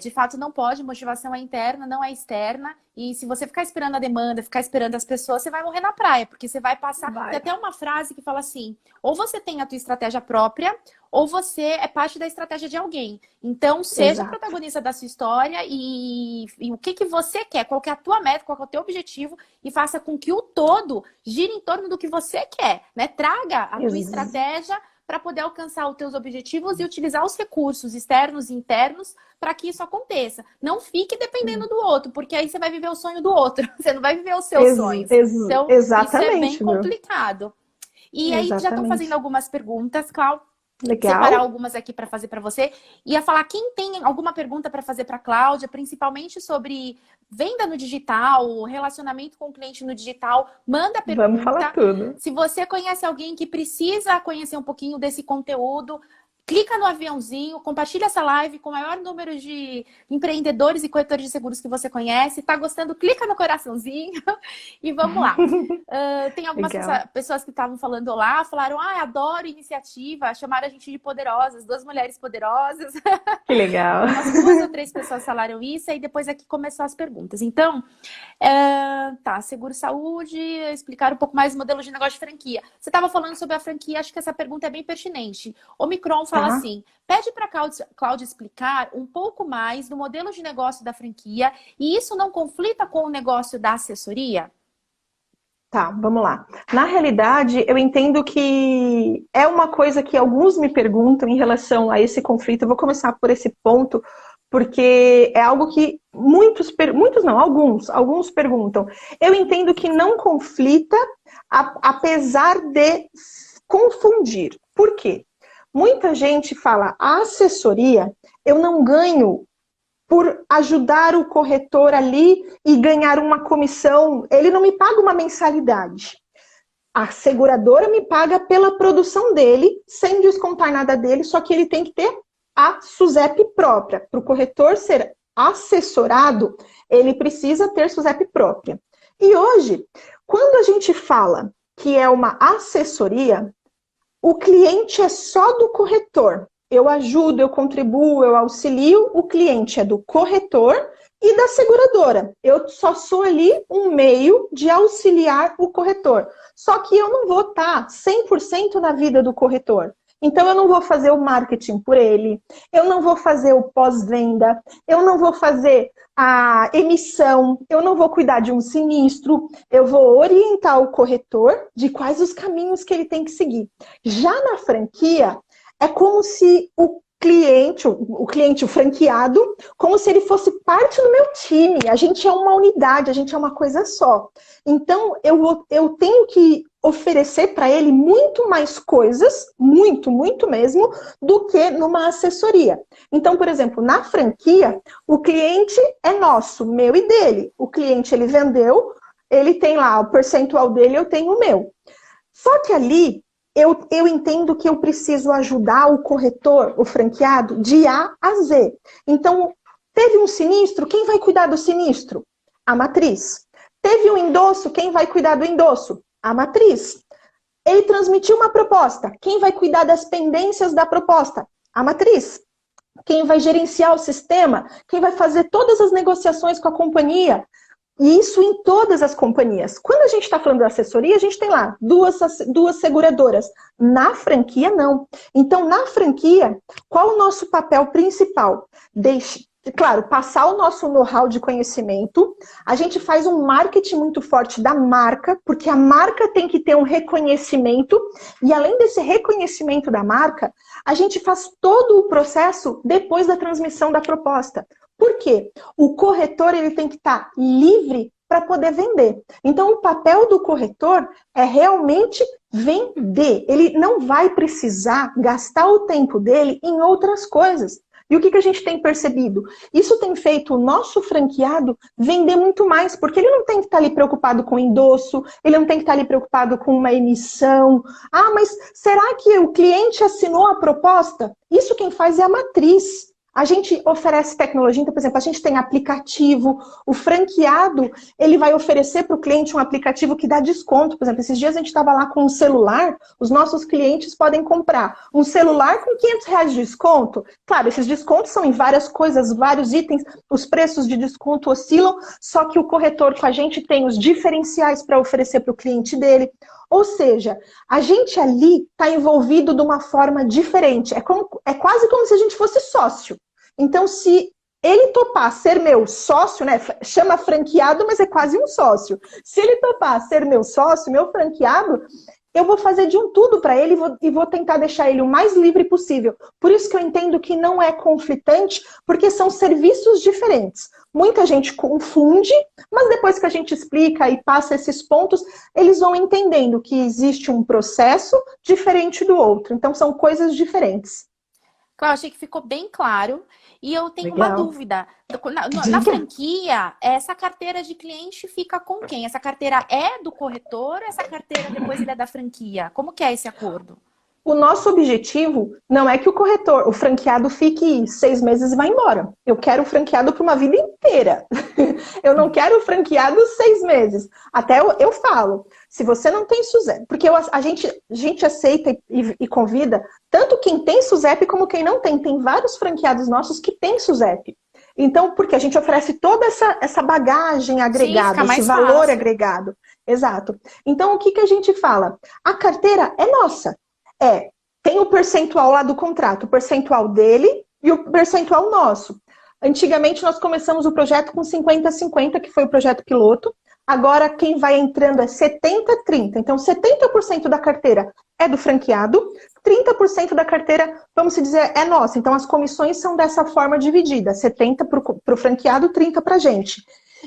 De fato, não pode. Motivação é interna, não é externa. E se você ficar esperando a demanda, ficar esperando as pessoas, você vai morrer na praia. Porque você vai passar... Tem até uma frase que fala assim, ou você tem a tua estratégia própria, ou você é parte da estratégia de alguém. Então, seja protagonista da sua história e o que você quer, qual que é a tua meta, qual que é o teu objetivo e faça com que o todo gire em torno do que você quer, né? Traga a tua estratégia para poder alcançar os teus objetivos e utilizar os recursos externos e internos para que isso aconteça. Não fique dependendo do outro, porque aí você vai viver o sonho do outro. Você não vai viver os seus sonhos. Então, isso é bem complicado. E aí, já estão fazendo algumas perguntas, Cláudia. Legal. Separar algumas aqui para fazer para você. Ia falar, quem tem alguma pergunta para fazer para a Cláudia, principalmente sobre venda no digital, relacionamento com o cliente no digital, manda a pergunta. Vamos falar tudo. Se você conhece alguém que precisa conhecer um pouquinho desse conteúdo, clica no aviãozinho, compartilha essa live com o maior número de empreendedores e corretores de seguros que você conhece. Tá gostando? Clica no coraçãozinho e vamos lá. Tem algumas pessoas que estavam falando olá, falaram, adoro iniciativa, chamaram a gente de poderosas, 2 mulheres poderosas. Que legal. Umas 2 ou 3 pessoas falaram isso, e depois aqui começou as perguntas. Então, seguro saúde, explicar um pouco mais o modelo de negócio de franquia. Você estava falando sobre a franquia, acho que essa pergunta é bem pertinente. O Micron fala assim, pede para a Cláudia explicar um pouco mais do modelo de negócio da franquia e isso não conflita com o negócio da assessoria? Tá, vamos lá. Na realidade, eu entendo que é uma coisa que alguns me perguntam em relação a esse conflito. Eu vou começar por esse ponto, porque é algo que alguns perguntam. Eu entendo que não conflita, apesar de confundir. Por quê? Muita gente fala, a assessoria, eu não ganho por ajudar o corretor ali e ganhar uma comissão, ele não me paga uma mensalidade. A seguradora me paga pela produção dele, sem descontar nada dele, só que ele tem que ter a SUSEP própria. Para o corretor ser assessorado, ele precisa ter SUSEP própria. E hoje, quando a gente fala que é uma assessoria, o cliente é só do corretor. Eu ajudo, eu contribuo, eu auxilio, o cliente é do corretor e da seguradora. Eu só sou ali um meio de auxiliar o corretor. Só que eu não vou estar 100% na vida do corretor. Então, eu não vou fazer o marketing por ele, eu não vou fazer o pós-venda, eu não vou fazer a emissão, eu não vou cuidar de um sinistro, eu vou orientar o corretor de quais os caminhos que ele tem que seguir. Já na franquia, é como se o franqueado, como se ele fosse parte do meu time. A gente é uma unidade, a gente é uma coisa só. Então, eu tenho que oferecer para ele muito mais coisas, muito mesmo, do que numa assessoria. Então, por exemplo, na franquia, o cliente é nosso, meu e dele. O cliente, ele vendeu, ele tem lá o percentual dele, eu tenho o meu. Só que ali, eu entendo que eu preciso ajudar o corretor, o franqueado, de A a Z. Então, teve um sinistro, quem vai cuidar do sinistro? A matriz. Teve um endosso, quem vai cuidar do endosso? A matriz. Ele transmitiu uma proposta, quem vai cuidar das pendências da proposta? A matriz. Quem vai gerenciar o sistema? Quem vai fazer todas as negociações com a companhia? E isso em todas as companhias. Quando a gente está falando da assessoria, a gente tem lá duas seguradoras. Na franquia, não. Então, na franquia, qual o nosso papel principal? Claro, passar o nosso know-how de conhecimento. A gente faz um marketing muito forte da marca, porque a marca tem que ter um reconhecimento. E além desse reconhecimento da marca, a gente faz todo o processo depois da transmissão da proposta. Por quê? O corretor ele tem que estar livre para poder vender. Então, o papel do corretor é realmente vender. Ele não vai precisar gastar o tempo dele em outras coisas. E o que a gente tem percebido? Isso tem feito o nosso franqueado vender muito mais, porque ele não tem que estar ali preocupado com endosso, ele não tem que estar ali preocupado com uma emissão. Ah, mas será que o cliente assinou a proposta? Isso quem faz é a matriz. A gente oferece tecnologia, então, por exemplo, a gente tem aplicativo, o franqueado, ele vai oferecer para o cliente um aplicativo que dá desconto. Por exemplo, esses dias a gente estava lá com um celular, os nossos clientes podem comprar um celular com R$500 de desconto. Claro, esses descontos são em várias coisas, vários itens, os preços de desconto oscilam, só que o corretor com a gente tem os diferenciais para oferecer para o cliente dele. Ou seja, a gente ali está envolvido de uma forma diferente. É quase como se a gente fosse sócio. Então, se ele topar ser meu sócio, né? Chama franqueado, mas é quase um sócio. Se ele topar ser meu sócio, meu franqueado, eu vou fazer de um tudo para ele e vou tentar deixar ele o mais livre possível. Por isso que eu entendo que não é conflitante, porque são serviços diferentes. Muita gente confunde, mas depois que a gente explica e passa esses pontos, eles vão entendendo que existe um processo diferente do outro. Então, são coisas diferentes. Claro, achei que ficou bem claro. E eu tenho Legal. uma dúvida. Na franquia, essa carteira de cliente fica com quem? Essa carteira é do corretor? Essa carteira depois ele é da franquia? Como que é esse acordo? O nosso objetivo não é que o franqueado fique 6 meses e vá embora. Eu quero o franqueado para uma vida inteira. Eu não quero o franqueado 6 meses. Até eu falo, se você não tem SUSEP, porque a gente aceita e convida tanto quem tem SUSEP como quem não tem. Tem vários franqueados nossos que têm SUSEP. Então, porque a gente oferece toda essa bagagem agregada, esse valor agregado. Exato. Então, o que a gente fala? A carteira é nossa. Tem o percentual lá do contrato, o percentual dele e o percentual nosso. Antigamente nós começamos o projeto com 50-50, que foi o projeto piloto. Agora quem vai entrando é 70-30. Então 70% da carteira é do franqueado, 30% da carteira, vamos dizer, é nossa. Então as comissões são dessa forma dividida, 70% para o franqueado, 30% para a gente.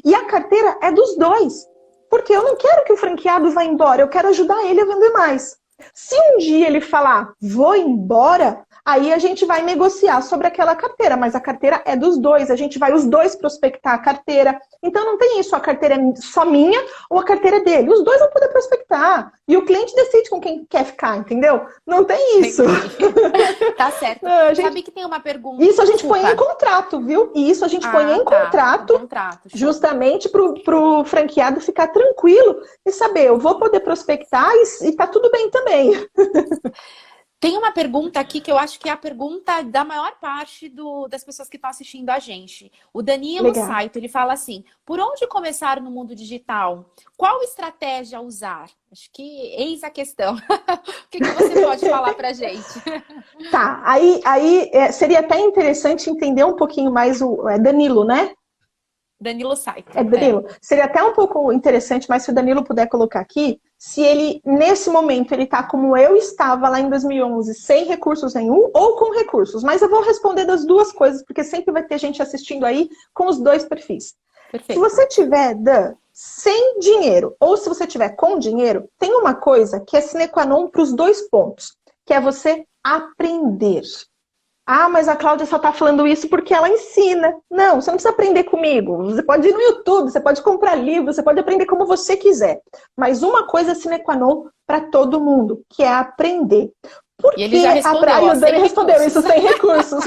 E a carteira é dos dois, porque eu não quero que o franqueado vá embora, eu quero ajudar ele a vender mais. Se um dia ele falar, vou embora, aí a gente vai negociar sobre aquela carteira, mas a carteira é dos dois, a gente vai os dois prospectar a carteira. Então não tem isso, a carteira é só minha ou a carteira é dele. Os dois vão poder prospectar. E o cliente decide com quem quer ficar, entendeu? Não tem isso. Tá certo. Sabe que tem uma pergunta. Isso a gente põe em contrato, viu? E isso a gente põe em contrato, justamente pro franqueado ficar tranquilo e saber, eu vou poder prospectar e tá tudo bem também. Tem uma pergunta aqui que eu acho que é a pergunta da maior parte das pessoas que estão assistindo a gente. O Danilo Saito, ele fala assim, por onde começar no mundo digital? Qual estratégia usar? Acho que eis a questão. O que você pode falar pra gente? Tá, aí seria até interessante entender um pouquinho mais é Danilo, né? Danilo Saito. É Danilo. Seria até um pouco interessante, mas se o Danilo puder colocar aqui, se ele, nesse momento, ele tá como eu estava lá em 2011, sem recursos nenhum ou com recursos. Mas eu vou responder das duas coisas, porque sempre vai ter gente assistindo aí com os dois perfis. Perfeito. Se você tiver, Dan, sem dinheiro ou se você tiver com dinheiro, tem uma coisa que é sine qua non para os dois pontos, que é você aprender. Ah, mas a Cláudia só tá falando isso porque ela ensina. Não, você não precisa aprender comigo. Você pode ir no YouTube, você pode comprar livro, você pode aprender como você quiser. Mas uma coisa é sine qua non para todo mundo, que é aprender. Por e ele já respondeu, o Dani respondeu isso sem recursos.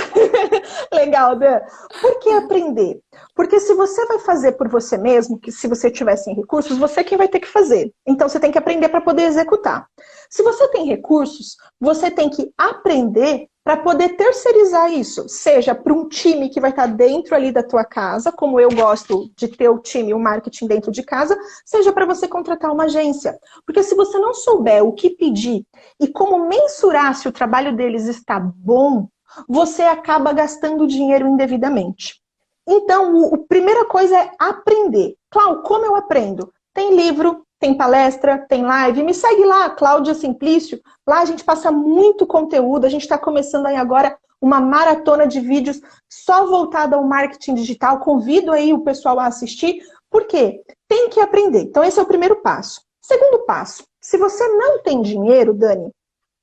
Legal, Dan. Por que aprender? Porque se você vai fazer por você mesmo, que se você tiver sem recursos, você é quem vai ter que fazer. Então você tem que aprender para poder executar. Se você tem recursos, você tem que aprender para poder terceirizar isso, seja para um time que vai estar dentro ali da tua casa, como eu gosto de ter o time, o marketing dentro de casa, seja para você contratar uma agência. Porque se você não souber o que pedir e como mensurar se o trabalho deles está bom, você acaba gastando dinheiro indevidamente. Então, a primeira coisa é aprender. Cláudia, como eu aprendo? Tem livro, tem palestra, tem live. Me segue lá, Cláudia Simplício. Lá a gente passa muito conteúdo. A gente está começando aí agora uma maratona de vídeos só voltada ao marketing digital. Convido aí o pessoal a assistir. Por quê? Tem que aprender. Então esse é o primeiro passo. Segundo passo, se você não tem dinheiro, Dani,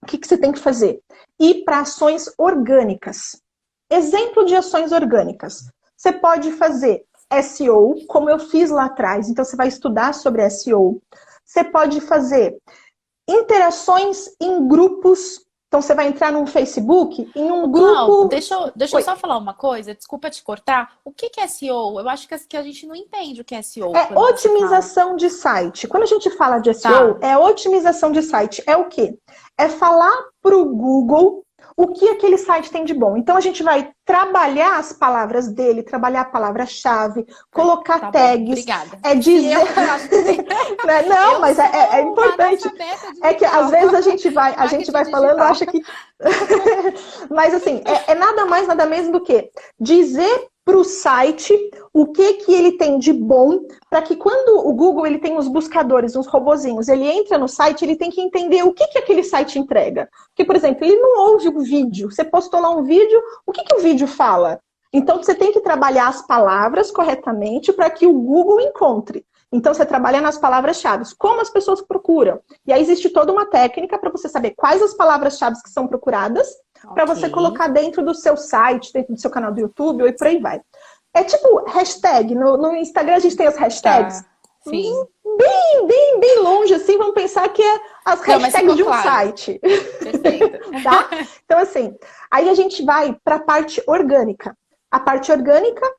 o que você tem que fazer? Ir para ações orgânicas. Exemplo de ações orgânicas. Você pode fazer SEO, como eu fiz lá atrás. Então, você vai estudar sobre SEO. Você pode fazer interações em grupos. Então, você vai entrar no Facebook, em um grupo... Deixa eu só falar uma coisa, desculpa te cortar. O que é SEO? Eu acho que a gente não entende o que é SEO. É otimização de site. Quando a gente fala de SEO, é otimização de site. É o quê? É falar para o Google o que aquele site tem de bom. Então, a gente vai trabalhar as palavras dele, trabalhar a palavra-chave, colocar tags. Obrigada. É dizer... Não, mas é importante. É que às vezes a gente vai falando, acha que... Mas assim, é nada mais, nada menos do que dizer para o site o que ele tem de bom, para que quando o Google ele tem os buscadores, uns robozinhos, ele entra no site, ele tem que entender o que aquele site entrega. Porque, por exemplo, ele não ouve o vídeo. Você postou lá um vídeo, o que o vídeo fala? Então, você tem que trabalhar as palavras corretamente para que o Google encontre. Então, você trabalha nas palavras-chave, como as pessoas procuram. E aí existe toda uma técnica para você saber quais as palavras-chave que são procuradas, para você colocar dentro do seu site, dentro do seu canal do YouTube, ou por aí vai. É tipo hashtag. No Instagram a gente tem as hashtags. Sim. Bem longe, assim, vamos pensar que é as hashtags de um site. Perfeito. Tá? Então, assim, aí a gente vai para a parte orgânica. A parte orgânica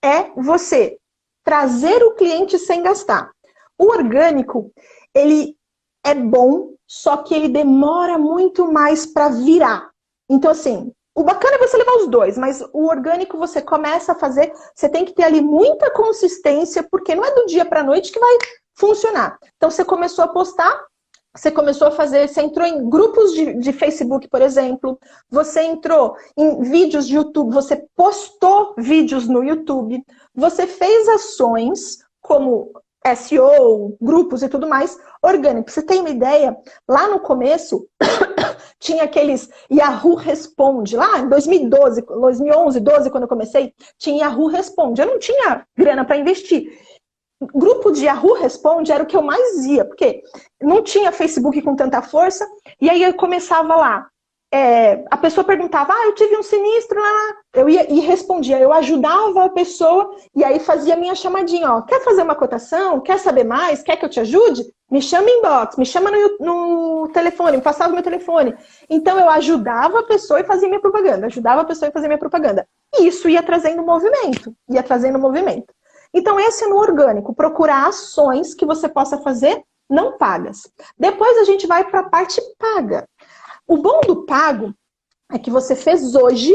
é você trazer o cliente sem gastar. O orgânico, ele é bom, só que ele demora muito mais para virar. Então, assim, o bacana é você levar os dois, mas o orgânico você começa a fazer, você tem que ter ali muita consistência, porque não é do dia para a noite que vai funcionar. Então, você começou a postar, você começou a fazer, você entrou em grupos de Facebook, por exemplo, você entrou em vídeos de YouTube, você postou vídeos no YouTube, você fez ações como SEO, grupos e tudo mais, orgânico. Você tem uma ideia? Lá no começo, tinha aqueles Yahoo Responde. Lá em 2012, 2011, 12, quando eu comecei, tinha Yahoo Responde. Eu não tinha grana para investir. Grupo de Yahoo Responde era o que eu mais ia, porque não tinha Facebook com tanta força E aí eu começava lá. A pessoa perguntava, eu tive um sinistro lá. Eu ia e respondia, eu ajudava a pessoa e aí fazia a minha chamadinha, ó. Quer fazer uma cotação? Quer saber mais? Quer que eu te ajude? Me chama em inbox, me chama no telefone, me passava o meu telefone. Então eu ajudava a pessoa e fazia minha propaganda, ajudava a pessoa e fazia minha propaganda. E isso ia trazendo movimento, ia trazendo movimento. Então esse é no orgânico, procurar ações que você possa fazer não pagas. Depois a gente vai para a parte paga. O bom do pago é que você fez hoje,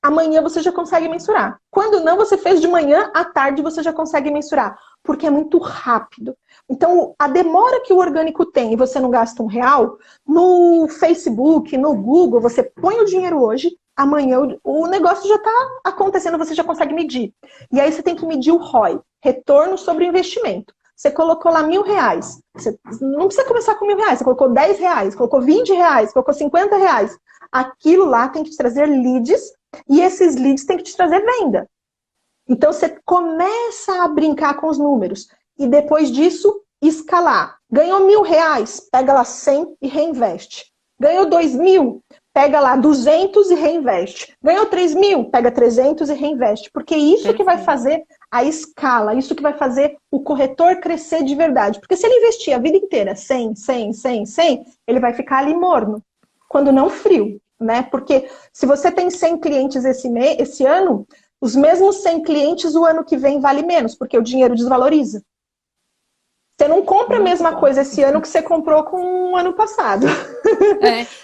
amanhã você já consegue mensurar. Quando não, você fez de manhã, à tarde você já consegue mensurar. Porque é muito rápido. Então, a demora que o orgânico tem e você não gasta R$1, no Facebook, no Google, você põe o dinheiro hoje, amanhã o negócio já está acontecendo, você já consegue medir. E aí você tem que medir o ROI, retorno sobre investimento. Você colocou lá R$1.000. Você não precisa começar com R$1.000. Você colocou R$10, colocou R$20, colocou R$50. Aquilo lá tem que te trazer leads e esses leads tem que te trazer venda. Então você começa a brincar com os números e depois disso escalar. Ganhou R$1.000, pega lá 100 e reinveste. Ganhou 2.000, pega lá 200 e reinveste. Ganhou 3.000, pega 300 e reinveste. Porque isso que vai fazer a escala, isso que vai fazer o corretor crescer de verdade. Porque se ele investir a vida inteira 100, 100, 100, 100, ele vai ficar ali morno, quando não frio, né? Porque se você tem 100 clientes esse ano, os mesmos 100 clientes o ano que vem vale menos, porque o dinheiro desvaloriza. Você não compra a mesma coisa esse ano que você comprou com o ano passado.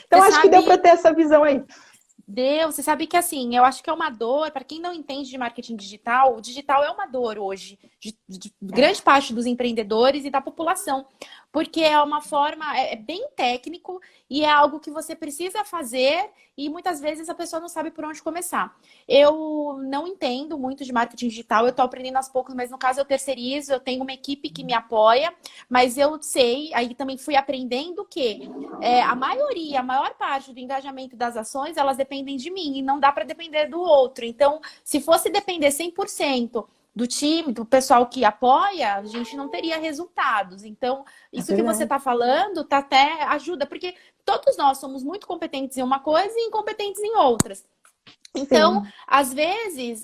Então acho que deu para ter essa visão aí. Você sabe que assim, eu acho que é uma dor, para quem não entende de marketing digital, o digital é uma dor hoje, de grande parte dos empreendedores e da população, porque é uma forma, é bem técnico e é algo que você precisa fazer e muitas vezes a pessoa não sabe por onde começar. Eu não entendo muito de marketing digital, eu tô aprendendo aos poucos, mas no caso eu terceirizo, eu tenho uma equipe que me apoia, mas eu sei, aí também fui aprendendo que a maior parte do engajamento das ações, elas dependem de mim e não dá para depender do outro. Então, se fosse depender 100% do time, do pessoal que apoia, a gente não teria resultados. Então, isso que você está falando tá até ajuda, porque todos nós somos muito competentes em uma coisa e incompetentes em outras. Então, às vezes,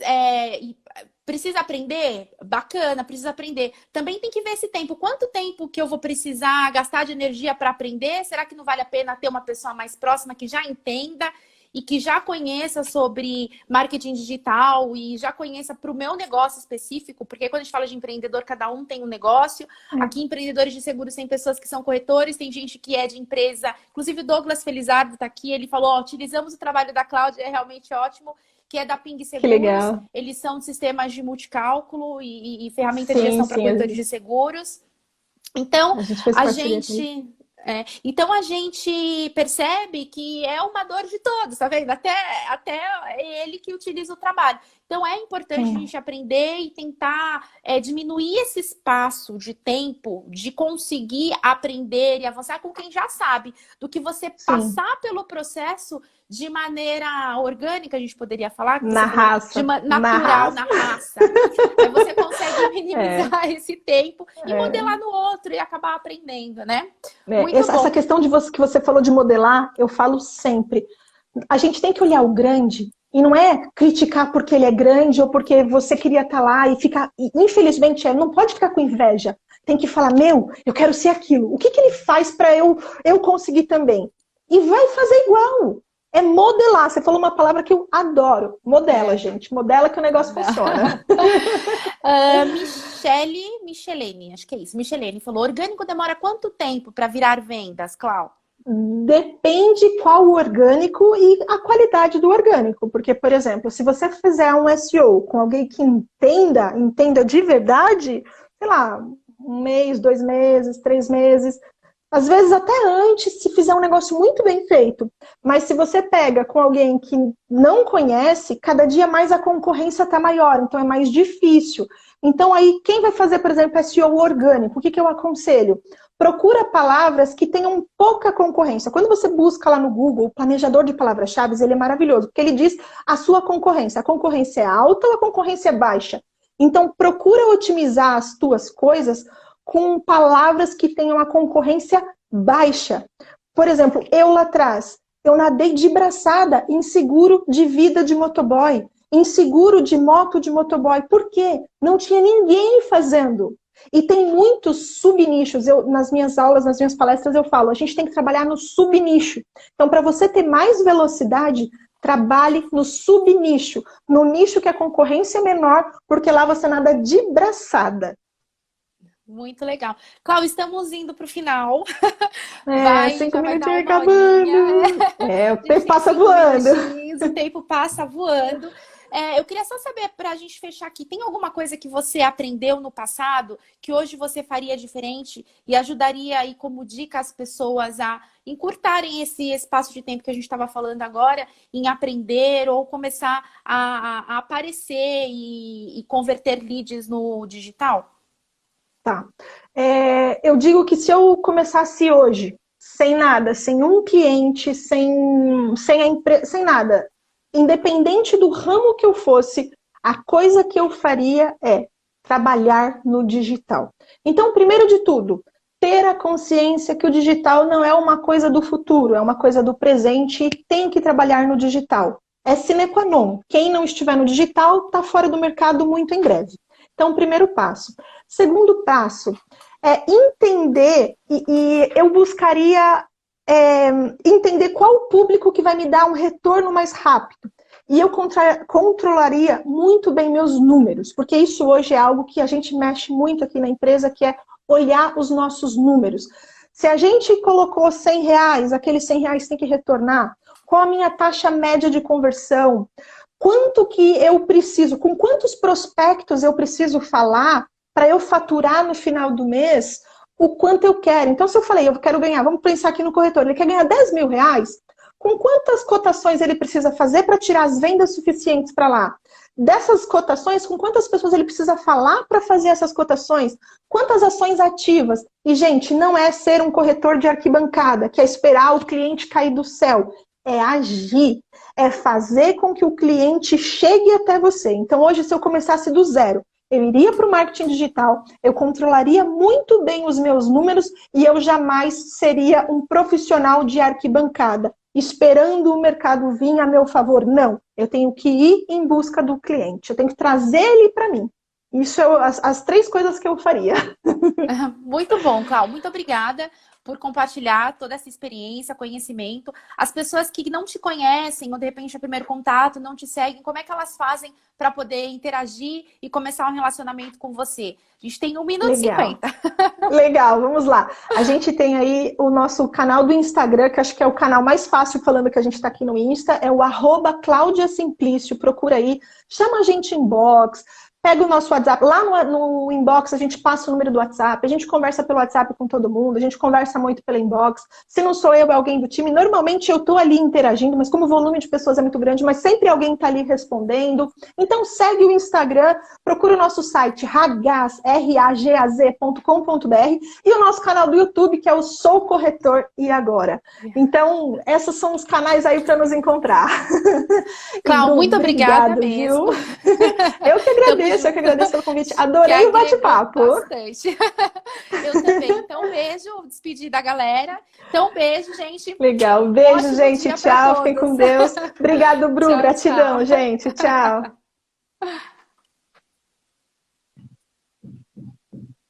precisa aprender? Bacana, precisa aprender. Também tem que ver esse tempo. Quanto tempo que eu vou precisar gastar de energia para aprender? Será que não vale a pena ter uma pessoa mais próxima que já entenda e que já conheça sobre marketing digital e já conheça para o meu negócio específico? Porque quando a gente fala de empreendedor, cada um tem um negócio. Aqui, empreendedores de seguros tem pessoas que são corretores, tem gente que é de empresa. Inclusive, o Douglas Felizardo está aqui, ele falou, utilizamos o trabalho da Cláudia, é realmente ótimo, que é da Ping Seguros. Que legal. Eles são sistemas de multicálculo e ferramentas de gestão para corretores de seguros. Então, então a gente percebe que é uma dor de todos, tá vendo? Até ele que utiliza o trabalho. Então é importante a gente aprender e tentar diminuir esse espaço de tempo de conseguir aprender e avançar com quem já sabe, do que você passar pelo processo de maneira orgânica, a gente poderia falar? Na raça. Natural, na raça. Aí você consegue minimizar esse tempo e modelar no outro e acabar aprendendo, né? Essa questão que você falou de modelar, eu falo sempre. A gente tem que olhar o grande e não é criticar porque ele é grande ou porque você queria estar lá e ficar... Infelizmente, não pode ficar com inveja. Tem que falar, eu quero ser aquilo. O que ele faz para eu conseguir também? E vai fazer igual. É modelar. Você falou uma palavra que eu adoro. Modela, gente. Modela que o negócio funciona. Michelene, acho que é isso. Michelene falou, orgânico demora quanto tempo para virar vendas, Clau? Depende qual o orgânico e a qualidade do orgânico. Porque, por exemplo, se você fizer um SEO com alguém que entenda de verdade, sei lá, 1 mês, 2 meses, 3 meses... Às vezes até antes, se fizer um negócio muito bem feito. Mas se você pega com alguém que não conhece, cada dia mais a concorrência está maior, então é mais difícil. Então aí, quem vai fazer, por exemplo, SEO orgânico? O que eu aconselho? Procura palavras que tenham pouca concorrência. Quando você busca lá no Google, o planejador de palavras-chave, ele é maravilhoso, porque ele diz a sua concorrência. A concorrência é alta ou a concorrência é baixa? Então procura otimizar as tuas coisas com palavras que tenham a concorrência baixa. Por exemplo, eu lá atrás, eu nadei de braçada em seguro de vida de motoboy, em seguro de moto de motoboy. Por quê? Não tinha ninguém fazendo. E tem muitos subnichos. Nas minhas aulas, nas minhas palestras, eu falo, a gente tem que trabalhar no subnicho. Então, para você ter mais velocidade, trabalhe no subnicho, no nicho que a concorrência é menor, porque lá você nada de braçada. Muito legal. Cláudia, estamos indo para o final. 5 minutinhos acabando. O tempo passa voando. O tempo passa voando. Eu queria só saber, para a gente fechar aqui, tem alguma coisa que você aprendeu no passado que hoje você faria diferente e ajudaria aí como dica as pessoas a encurtarem esse espaço de tempo que a gente estava falando agora em aprender ou começar a aparecer e converter leads no digital? Tá. Eu digo que se eu começasse hoje, sem nada, sem um cliente, sem nada, independente do ramo que eu fosse, a coisa que eu faria é trabalhar no digital. Então, primeiro de tudo, ter a consciência que o digital não é uma coisa do futuro, é uma coisa do presente e tem que trabalhar no digital. É sine qua non. Quem não estiver no digital está fora do mercado muito em breve. Então, primeiro passo. Segundo passo é entender, e eu buscaria entender qual o público que vai me dar um retorno mais rápido. E eu controlaria muito bem meus números, porque isso hoje é algo que a gente mexe muito aqui na empresa, que é olhar os nossos números. Se a gente colocou R$100, aqueles R$100 tem que retornar. Qual a minha taxa média de conversão? Quanto que eu preciso, com quantos prospectos eu preciso falar para eu faturar no final do mês o quanto eu quero. Então, se eu falei, eu quero ganhar, vamos pensar aqui no corretor, ele quer ganhar R$10.000, com quantas cotações ele precisa fazer para tirar as vendas suficientes para lá? Dessas cotações, com quantas pessoas ele precisa falar para fazer essas cotações? Quantas ações ativas? E, gente, não é ser um corretor de arquibancada, que é esperar o cliente cair do céu. É agir, é fazer com que o cliente chegue até você. Então, hoje, se eu começasse do zero, eu iria para o marketing digital, eu controlaria muito bem os meus números e eu jamais seria um profissional de arquibancada, esperando o mercado vir a meu favor. Não, eu tenho que ir em busca do cliente, eu tenho que trazer ele para mim. Isso é as 3 coisas que eu faria. Muito bom, Cláudia. Muito obrigada por compartilhar toda essa experiência, conhecimento. As pessoas que não te conhecem, ou de repente é o primeiro contato, não te seguem, como é que elas fazem para poder interagir e começar um relacionamento com você? A gente tem 1 minuto e 50. Legal, vamos lá. A gente tem aí o nosso canal do Instagram, que acho que é o canal mais fácil, falando que a gente está aqui no Insta, é o @ClaudiaSimplício, procura aí, chama a gente em inbox, pega o nosso WhatsApp, lá no inbox a gente passa o número do WhatsApp, a gente conversa pelo WhatsApp com todo mundo, a gente conversa muito pelo inbox. Se não sou eu, é alguém do time. Normalmente eu tô ali interagindo, mas como o volume de pessoas é muito grande, mas sempre alguém tá ali respondendo. Então segue o Instagram, procura o nosso site ragaz.com.br e o nosso canal do YouTube, que é o Sou Corretor e Agora. Então, esses são os canais aí para nos encontrar. Cláudia, muito obrigada mesmo. Eu que agradeço pelo convite. Adorei o bate-papo. Bastante. Eu também. Então, beijo, despedir da galera. Então, beijo, gente. Legal. Beijo, gente. Tchau. Fiquem com Deus. Obrigado, Bru. Tchau, gratidão, tchau. gente. Tchau.